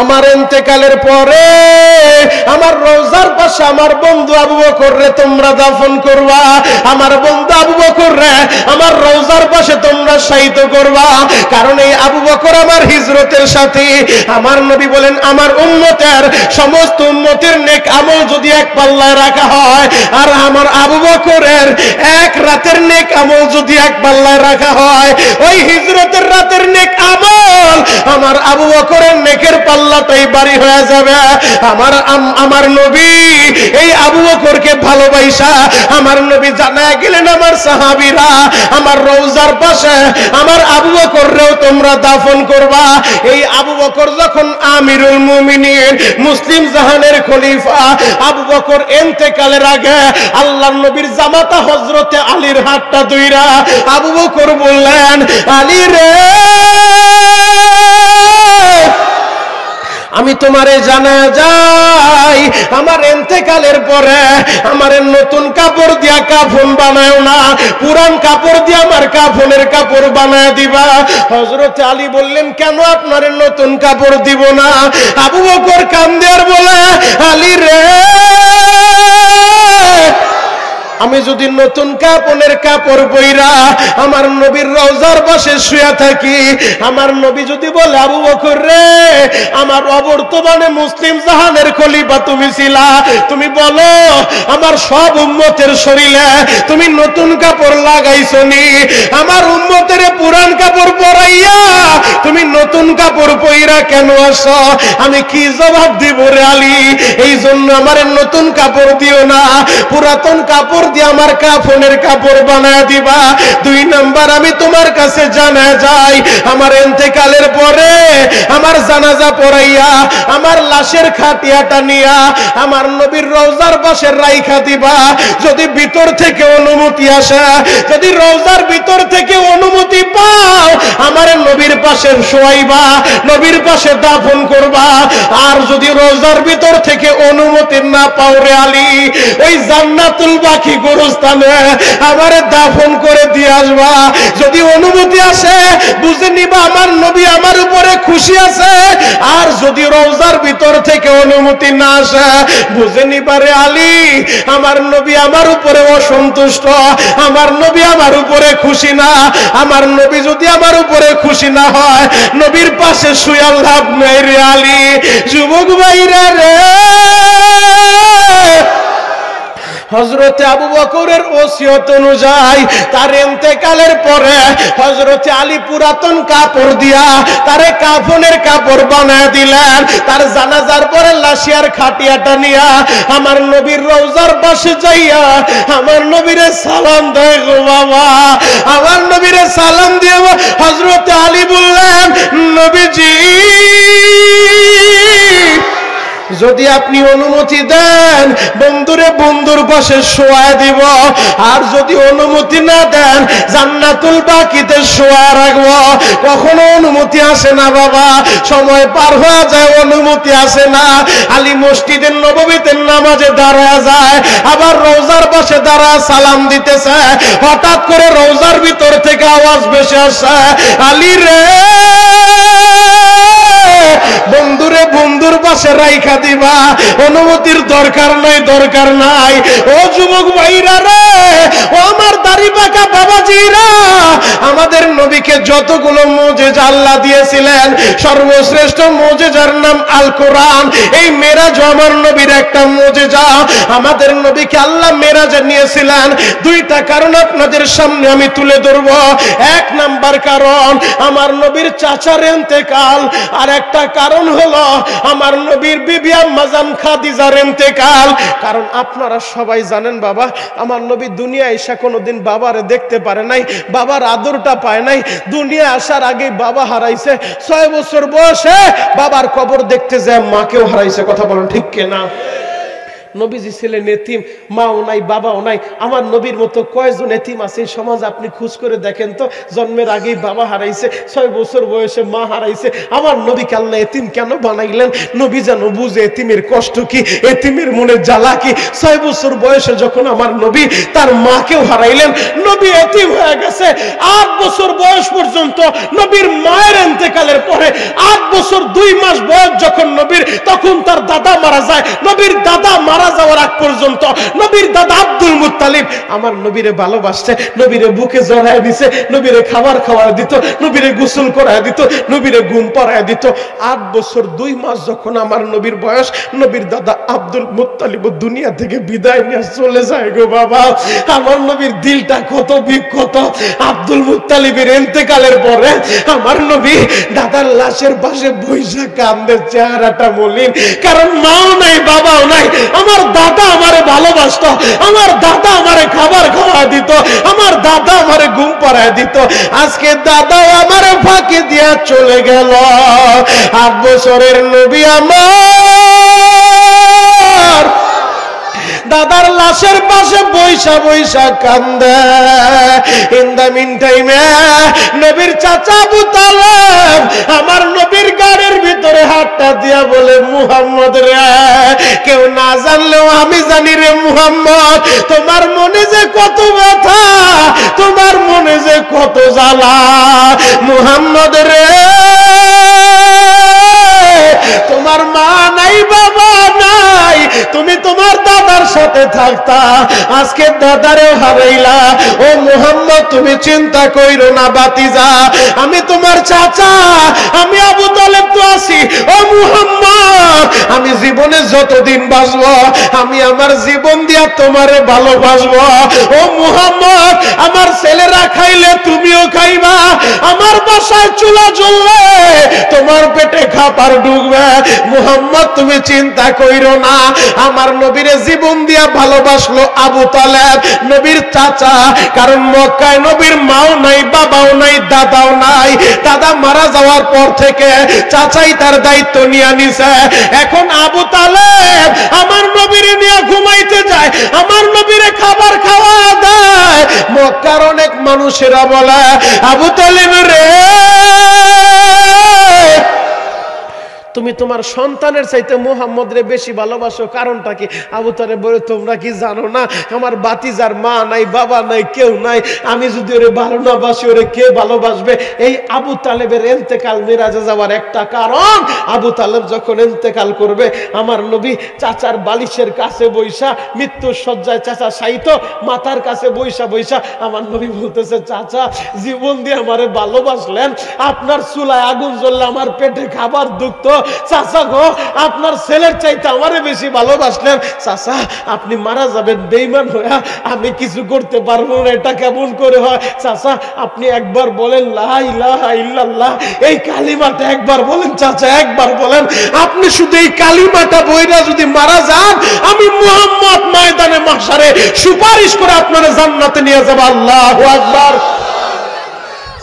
আমার ইন্তেকালের পরে আমার রওজার পাশে আমার বন্ধু আবু বকর রে তোমরা দাফন করবা, আমার বন্ধু আবু বকর রে আমার রওজার পাশে তোমরা শায়িত করবা। কারণ এই আবু বকর আমার হিজরতের সাথী। আমার নবী বলেন, আমার উম্মতের সমস্ত উম্মতের নেক আমল যদি এক পাল্লায় রাখা হয়, আর আমার আবু বকরের এক রাতের নেক আমল যদি এক পাল্লায় রাখা হয়, ওই হিজরতের রাতের নেক আমল আমার আবু বকরের নেকের পাল্লাটাই বাড়ি হয়ে যাবে। আমার নবী এই আবু বকরকে ভালোবাসা আমার নবী জানায় গেলেন, আমার সাহাবীরা আমার রওজার পাশে আমার আবু বকররেও তোমরা দাফন করবা। এই আবু বকর যখন আমিরুল মুমিনিন, মুসলিম জাহানের খলিফা, আবু বকর ইন্তেকালের আগে আল্লাহর নবীর জামাতা হযরতে আলীর হাতটা ধইরা আবু বকর বললেন, আলী রে আমি তোমারে জানা যাই, আমার ইন্তেকালের পরে আমার নতুন কাপড় দিয়া কাফন বানায়ও না, পুরান কাপড় দিয়ে আমার কাফনের কাপড় বানায় দিবা। হযরত আলী বললেন, কেন আপনার নতুন কাপড় দিব না? আবু বকর কান্দে আর বলে, আলী রে আমি যদি নতুন কাপনের কাপড় পইরা আমার নবীর রওজার পাশে শুয়ে থাকি, আমার নবী যদি বলে, আবু বকর রে আমার অবর্তমানে মুসলিম জাহানের খলিফা তুমি ছিলা, তুমি বলো আমার সব উম্মতের শরীরে তুমি নতুন কাপড় লাগাইছো নি, আমার উম্মতের পুরান কাপড় পরাইয়া তুমি নতুন কাপড় পইরা কেন আসো? আমি কি জবাব দিব রে আলী? এই জন্য আমার নতুন কাপড় দিও না, পুরাতন কাপড় দিয়ে আমার কাফনের কাপড় বানায় দিবা। 2 নাম্বার, আমি তোমার কাছে জানা যাই, আমার ইন্তেকালের পরে আমার জানাজা পড়াইয়া আমার লাশের খাটিয়াটা নিয়া আমার নবীর রওজার পাশে রাইখা দিবা। যদি ভিতর থেকে অনুমতি আসে, যদি রওজার ভিতর থেকে অনুমতি পাও, আমার নবীর পাশে শোয়াইবা, নবীর পাশে দাফন করবা। আর যদি রওজার ভিতর থেকে অনুমতি না পাও রে আলী, ওই জান্নাতুল বাকি গোরস্থানে আমারে দাফন করে দিয়ে আসবা। যদি অনুমতি আসে বুঝে নিবা আমার নবী আমার উপরে খুশি আছে, আর যদি রওজার ভিতর থেকে অনুমতি না আসে বুঝে নিবা রে আলী আমার নবী আমার উপরে অসন্তুষ্ট, আমার নবী আমার উপরে খুশি না। আমার নবী যদি আমার উপরে খুশি না হয়, নবীর পাশে শুয়ে লাভ নাই রে আলী। যুবক ভাইরা রে, হযরতে আবু বকরের ওসিয়ত অনুযায়ী তার ইন্তেকালের পরে হযরতে আলী পুরাতন কাপড় দিয়া তারে কাফনের কাপড় বানায় দিলেন। তার জানাজার পরে লাশিয়ার খাটিয়াটা নিয়া আমার নবীর রওজার পাশে যাইয়া আমার নবীরে সালাম দেয় গো বাবা। আমার নবীরে সালাম দিয়ে হযরতে আলী বললেন, নবীজি যদি আপনি অনুমতি দেন বন্ধুরে বন্ধুর পাশে শোয়া দিব, আর যদি অনুমতি না দেন জান্নাতুল বাকিতে শোয়া রাখবো। কখনো অনুমতি আসে না বাবা, সময় পার হয়ে যায়, অনুমতি আসে না। আলী মসজিদের নববীতে নামাজে দাঁড়ায় যায়, আবার রওজার পাশে দাঁড়ায় সালাম দিতেছে, হঠাৎ করে রওজার ভিতর থেকে আওয়াজ ভেসে আসে, আলী রে বন্ধুরে বন্ধুর পাশে রাইখা দিবা, অনুমতির দরকার নাই, দরকার নাই। ও যুবক ভাইরা রে, ও আমার দাড়ি পাকা বাবাজিরা, আমাদের নবীকে যতগুলো মুজিজা আল্লাহ দিয়েছিলেন, সর্বশ্রেষ্ঠ মুজিজার নাম আল কোরআন। এই মেরাজ আমার নবীর একটা মুজিজা। আমাদের নবীকে আল্লাহ মেরাজে নিয়েছিলেন। দুইটা কারণ আপনাদের সামনে আমি তুলে ধরব। এক নাম্বার কারণ আমার নবীর চাচার ইন্তেকাল, আর একটা কারণ হলো আমার নবীর বিবি আম্মা জান খাদিজার ইন্তেকাল। কারণ আপনারা সবাই জানেন বাবা, আমার নবী দুনিয়া এসে কোনোদিন বাবারে দেখতে পারে নাই, বাবার আদরটা পায় নাই। দুনিয়া আসার আগে বাবা হারাইছে, 6 বছর বয়সে বাবার কবর দেখতে যায় মাকেও হারাইছে। কথা বলেন ঠিক কিনা? নবীজি ছিলেন এতিম, মাও নাই বাবাও নাই। আমার নবীর মতো কয়জন এতিম আছে এই সমাজ, আপনি খোঁজ করে দেখেন তো। জন্মের আগেই বাবা হারাইছে, 6 বছর বয়সে মা হারাইছে। আমার নবীকে আল্লাহ এতিম কেন বানাইলেন? নবী যেন বুঝে এতিমের কষ্ট কি, এতিমের মনে জ্বালা কি। 6 বছর বয়সে যখন আমার নবী তার মাকেও হারাইলেন, নবী এতিম হয়ে গেছে। 8 বছর বয়স পর্যন্ত নবীর মায়ের ইন্তেকালের পরে 8 বছর 2 মাস বয়স যখন নবীর, তখন তার দাদা মারা যায়। নবীর দাদা মারা যাওয়ার আগ পর্যন্ত নবীর দাদা আব্দুল মুত্তালিব আমার নবীরে ভালোবাসতে, নবীরে বুকে জড়ায় দিছে, নবীরে খাবার খাওয়ায় দিত, নবীরে গোসল করায় দিত, নবীরে ঘুম পাড়ায় দিত। 8 বছর 2 মাস যখন আমার নবীর বয়স, নবীর দাদা আব্দুল মুত্তালিব দুনিয়া থেকে বিদায় নিয়ে চলে যায় গো বাবা। আমার নবীর দিলটা কত বিক্ষত। আব্দুল মুত্তালিবের ইন্তেকালের পরে আমার নবী দাদার লাশের পাশে বৈশা কান্দে, চেহারাটা মলিন। কারণ মাও নাই বাবাও নাই, আমার দাদা আমারে ভালোবাসতো, আমার দাদা আমারে খাবার খাওয়া দিত, আমার দাদা আমারে ঘুম পাড়ায় দিত। আজকে দাদাও আমারে ফাঁকি দিয়া চলে গেল। 8 বছরের নবী আমার দাদার লাশের পাশে বৈশা বৈশা কান্দে। ইন দা মিন টাইমে নবীর চাচা আবু তালেব আমার নবীর গাড়ির ভিতরে হাতটা দিয়া বলে, মুহাম্মদ রে, কেউ না জানলেও আমি জানি রে মুহাম্মদ, তোমার মনে যে কত ব্যথা, তোমার মনে যে কত জ্বালা। মুহাম্মদ রে, তোমার মা নাই বাবা নাই, তুমি তোমার দাদার সাথে থাকতা, আজকে দাদারে হারাইলা। ও মুহাম্মদ, তুমি চিন্তা কইরো না বাতিজা, আমি তোমার চাচা, আমি আবু তালেব তো আছি। ও মুহাম্মদ, আমি জীবনে যতদিন বাঁচবো আমি আমার জীবন দিয়া তোমারে ভালোবাসবো। ও মুহাম্মদ, আমার ছেলেরা খাইলে তুমিও খাইবা, আমার বাসায় চুলা জ্বললে তোমার পেটে খাবার ঢুকবে। মুহাম্মদ, তুমি চিন্তা কইরো না। আমার নবীরে জীবন দিয়া ভালোবাসলো আবু তালেব, নবীর চাচা। কারণ মক্কায় নবীর মাও নাই বাবাও নাই দাদাও নাই। দাদা মারা যাওয়ার পর থেকে চাচাই তার দায়িত্ব নিয়ে নিছে। এখন আবু তালেব আমার নবীরে নিয়ে ঘুমাইতে যায়, আমার নবীরে খাবার খাওয়া দেয়। মক্কার অনেক মানুষেরা বলে, আবু তালেব রে, তুমি তোমার সন্তানের চাইতে মুহাম্মদ রে বেশি ভালোবাসো, কারণটা কি? আবু তালেব বলে, তোমরা কি জানো না আমার বাতিজার মা নাই বাবা নাই কেউ নাই, আমি যদি ওরে ভালো না বাসি ওরে কে ভালোবাসবে? এই আবু তালেবের ইন্তেকাল মিরাজে যাওয়ার একটা কারণ, আবু তালেব যখন ইন্তেকাল করবে আমার নবী চাচার বালিশের কাছে বৈশা, মৃত্যুর শয্যায় চাচা শায়িত, মাথার কাছে বৈশা বৈশা আমার নবী বলতেছে, চাচা জীবন দিয়ে আমারে ভালোবাসলেন, আপনার চুলায় আগুন জ্বললে আমার পেটে খাবার ঢুকতো। চাচা গো, আপনার ছেলের চাইতে আমারে বেশি ভালোবাসলেন। চাচা আপনি মারা যাবেন বেঈমান হয়ে, আমি কিছু করতে পারবো না, এটা কেমন করে হয়? চাচা আপনি একবার বলেন লা ইলাহা ইল্লাল্লাহ, এই কালিমাটা একবার বলেন চাচা, একবার বলেন। আপনি শুধু এই কালিমাটা বইরা যদি মারা যান, আমি মুহাম্মদ ময়দানে মাহশারে সুপারিশ করে আপনারা জান্নাতে নিয়ে যাব। আল্লাহু আকবার।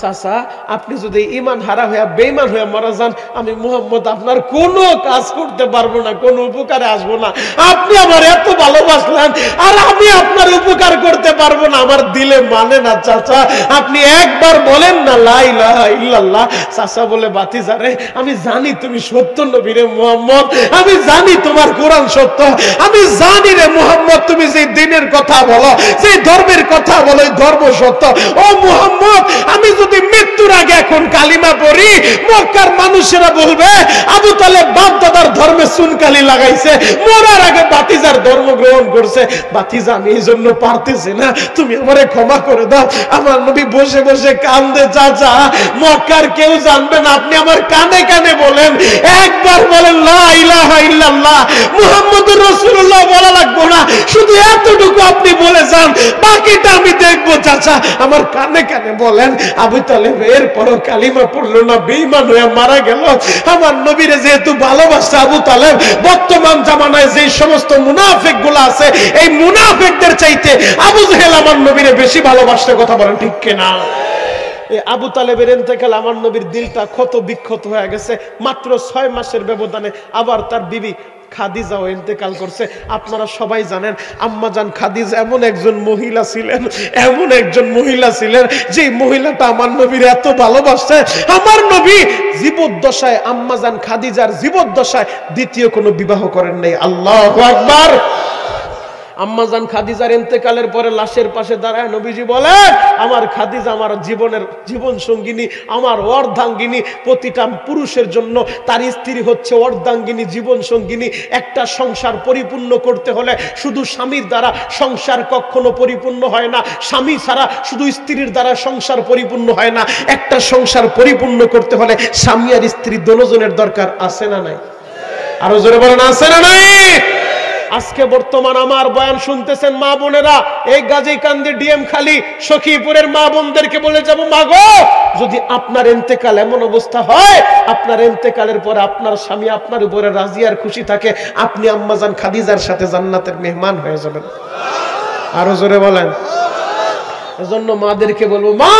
চাচা আপনি যদি ঈমান হারা হয়ে বেঈমান হয়ে মারা যান, আমি মুহাম্মদ আপনার কোনো কাজ করতে পারবো না, কোনো উপকারে আসবো না। আপনি আমার এত ভালোবাসলেন আর আমি আপনার উপকার করতে পারবো না, আমার দিলে মানে না চাচা। আপনি একবার বলেন না লা ইলাহা ইল্লাল্লাহ। চাচা বলে ভাতিজারে আমি জানি তুমি সত্য নবী রে মুহাম্মদ, আমি জানি তোমার কোরআন সত্য, আমি জানি রে মুহাম্মদ তুমি যে দ্বীনের কথা বলো, যে ধর্মের কথা বলো, এই ধর্ম সত্য। ও মুহাম্মদ আমি যদি মৃত্যুর আগে এখন কালিমা পড়ি, মক্কার মানুষেরা বলবে আবু তালেব বাপ দাদার ধর্মে চুনকালি লাগাইছে, মরার আগে ভাতিজার ধর্ম গ্রহণ করছে। ভাতিজা আমি এই জন্য পারতেছি না, তুমি আমারে ক্ষমা করে দাও। আমার নবী বসে বসে কান্দে। চাচা মক্কার কেউ জানবে না, আপনি আমার কানে কানে বলেন, একবার বলেন লা ইলাহা ইল্লাল্লাহ মুহাম্মদুর রাসূলুল্লাহ বলা লাগবে না, শুধু এতটুকু আপনি বলে যান, বাকিটা আমি দেখবো। চাচা আমার কানে কানে বলেন। আবু তালেব এরপরও কালিমা পড়লো না, বেঈমান হয়ে মারা গেল। আমার নবীরে যেহেতু ভালোবাসে আবু তালেব, বর্তমান জামানায় যে সমস্ত মুনাফিক গুলো আছে, এই মুনাফিকদের চাইতে আবু জেহেল আমার নবীরে বেশি ভালোবাসতে, কথা বলেন ঠিক কিনা? আবু তালেবের ইন্তেকাল আমার নবীর দিলটা ক্ষত বিক্ষত হয়ে গেছে। মাত্র 6 মাসের ব্যবধানে আবার তার বিবি খাদিজাও ইন্তেকাল করছে। আপনারা সবাই জানেন আম্মাজান খাদিজা এমন একজন মহিলা ছিলেন, এমন একজন মহিলা ছিলেন যে মহিলাটা আমার নবীর এত ভালোবাসে। আমার নবী জীবদ্দশায়, আম্মাজান খাদিজার জীবদ্দশায় দ্বিতীয় কোনো বিবাহ করেন নাই। আল্লাহু আকবার। আম্মাজান খাদিজার ইন্তেকালের পরে লাশের পাশে দাঁড়ায় নবীজি বলেন, আমার খাদিজা আমার জীবনের জীবন সঙ্গিনী, আমার অর্ধাঙ্গিনী। প্রতিটা পুরুষের জন্য তার স্ত্রী হচ্ছে অর্ধাঙ্গিনী, জীবন সঙ্গিনী। একটা সংসার পরিপূর্ণ করতে হলে শুধু স্বামীর দ্বারা সংসার কখনো পরিপূর্ণ হয় না, স্বামী ছাড়া শুধু স্ত্রীর দ্বারা সংসার পরিপূর্ণ হয় না। একটা সংসার পরিপূর্ণ করতে হলে স্বামী আর স্ত্রী দুজনের দরকার, আছে না নাই? আরো জোরে বলেন আছে না নাই? আজকে বর্তমান আমার বয়ান শুনতেছেন মা বোনেরা, এই গাজীকান্দি ডিএম খালি সখীপুরের মা বোনদেরকে বলে যাব, মাগো যদি আপনার ইন্তেকাল এমন অবস্থা হয়, আপনার ইন্তেকালের পরে আপনার স্বামী আপনার উপরে রাজি আর খুশি থাকে, আপনি আম্মাজান খাদিজার সাথে জান্নাতের মেহমান হয়ে যাবেন। আরো জোরে বলেন। এজন্য মাদেরকে বলবো, মা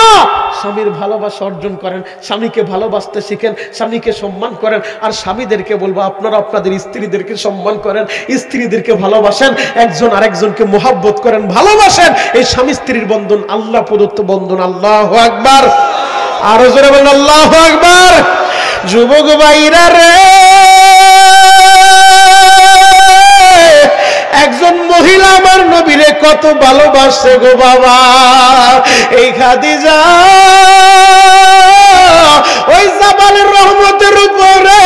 স্বামীর ভালোবাসা অর্জন করেন, স্বামীকে ভালোবাসতে শিখেন, স্বামীকে সম্মান করেন। আর স্বামীদেরকে বলবো আপনারা আপনাদের স্ত্রীদেরকে সম্মান করেন, স্ত্রীদেরকে ভালোবাসেন, একজন আরেকজনকে মোহাব্বত করেন, ভালোবাসেন। এই স্বামী স্ত্রীর বন্ধন আল্লাহ প্রদত্ত বন্ধন। আল্লাহু আকবার। আরো জোরে বলেন আল্লাহু আকবার। যুবক ভাইরা রে, একজন মহিলা আমার নবীরে কত ভালোবাসে গো বাবা। এই খাদিজা ওই জাবালের রহমতের উপরে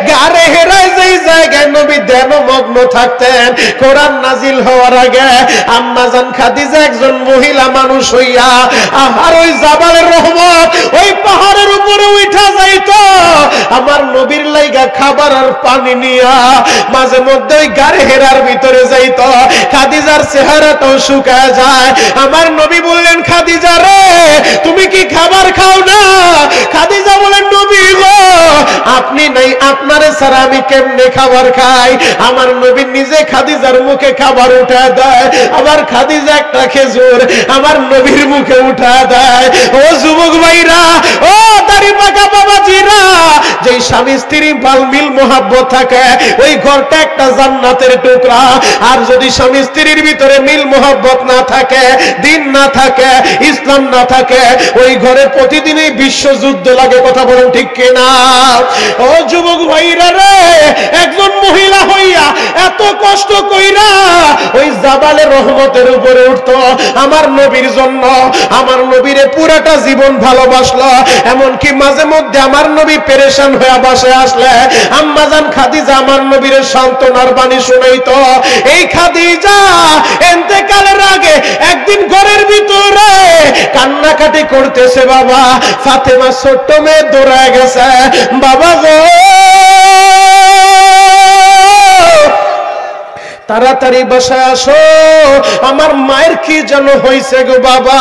গারে হেরায় যেই জায়গায় নবী ধ্যানমগ্ন থাকতেন, কোরআন নাজিল হওয়ার আগে আম্মাজান খাদিজা একজন মহিলা মানুষ হইয়া আর ওই জাবালের রহমত ওই পাহাড়ের উপরে উঠা যাইতো, আমার নবীর লাইগা খাবার আর পানি নিয়া মাঝে মধ্যে ওই গারে হেরার ভিতরে যাইতো। খাদিজার চেহারাটাও শুকায় যায়। আমার নবী বললেন, খাদিজা রে তুমি কি খাবার খাও না? খাদিজা বলেন, নবী গো আপনি নাই, আপনারে ছাড়া আমি কেমনে খাবার খাই? আমার নবী নিজে খাদিজার মুখে খাবার উঠায় দেয়। আবার খাদিজা একটা খেজুর আমার নবীর মুখে উঠায় দেয়। ও যুবক ভাইরা, ও দাড়ি পাকা বাবাজিরা, যে স্বামী স্ত্রী ভাল মিল মোহাব্বত থাকে ওই ঘরটা একটা জান্নাতের টুকরা। আর যদি স্বামী স্ত্রীর ভিতরে মিল মোহাব্বত না থাকে, দিন না থাকে, ইসলাম না থাকে, ওই ঘরে প্রতিদিনই বিশ্বযুদ্ধ লাগে। কথা বলেন ঠিক কিনা? ও যুবক ভাইরা রে, একজন মহিলা হইয়া এত কষ্ট কইরা ওই জাবালের রহমতের উপরে উঠতো আমার নবীর জন্য। আমার নবীরে পুরাটা জীবন ভালোবাসলো। এমনকি মাঝে মধ্যে আমার নবী পেরেশান হয়ে বাসায় আসলে আম্মাজান খাদিজা আমার নবীর সান্ত্বনার বাণী শুনাইতো। এই খাদিজা ইন্তেকালের আগে একদিন ঘরের ভিতরে কান্নাকাটি করতেছে। বাবা ফাতেমা ছোট্ট মেয়ে দৌড়ায় গেছে, বাবা গো তাড়াতাড়ি বাসায় আসো, আমার মায়ের কি যেন হয়েছে গো বাবা।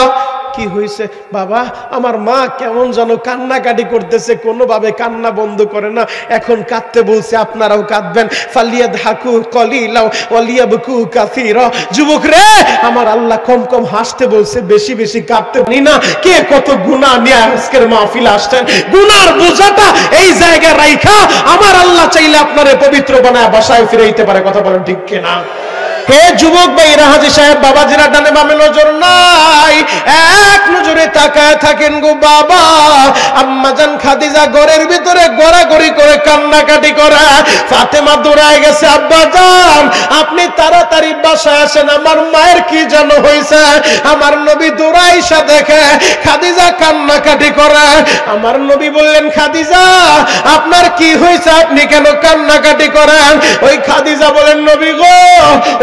কি হয়েছে বাবা? আমার মা কেমন যেন কান্নাকাটি করতেছে, কোনোভাবে কান্না বন্ধ করে না, এখন কাঁদতে বলছে, আপনারাও কাঁদবেন। ফালিয়াদহাকু কলিলা ওয়ালিয়াবকু কাসীরা। যুবক রে, আমার আল্লাহ কম কম হাসতে বলছে, বেশি বেশি কাঁদতে পারি না। কে কত গুনাহ নিয়ে আজকের মাহফিলে আসছেন, গুনার বোঝাটা এই জায়গায় রাইখা আমার আল্লাহ চাইলে আপনারে পবিত্র বানায় বাসায় ফিরাইতে পারে। কথা বলেন ঠিক কিনা? হে যুবক ভাইরা, হাজী সাহেব, বাবাজিরা, ডানে বামে নজর নাই, এক নজরে তাকায় থাকেন গো বাবা। আম্মাজান খাদিজা ঘরের ভিতরে গড়াগড়ি করে কান্নাকাটি করে। ফাতেমা দৌড়ায় গেছে, আব্বাজান আপনি তাড়াতাড়ি বাসায় আসেন, আমার মায়ের কি যেন হয়েছে। আমার নবী দৌড়াইসা দেখে খাদিজা কান্নাকাটি করে। আমার নবী বললেন, খাদিজা আপনার কি হয়েছে, আপনি কেন কান্নাকাটি করেন? ওই খাদিজা বলেন, নবী গো,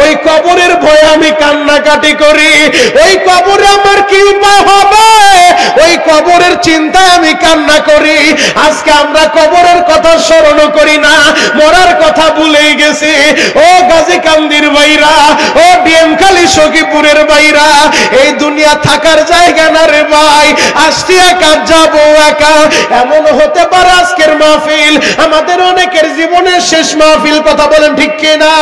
ওই কবরের ভয়ে আমি কান্নাকাটি করি। ওই কবরে আমার কি হবে, ওই কবরের চিন্তায় আমি কান্না করি। আজকে আমরা কবরের কথা স্মরণ করি না, মরার কথা ভুলেই গেছি। ও গাজীকান্দির ভাইরা, ও ডিএমখালী সখীপুরের ভাইরা, এই দুনিয়া থাকার জায়গা না রে ভাই। আসছি একা, যাবো একা। এমন হতে পারে আজকের মাহফিল আমাদের অনেকের জীবনের শেষ মাহফিল। কথা বলেন ঠিক কিনা?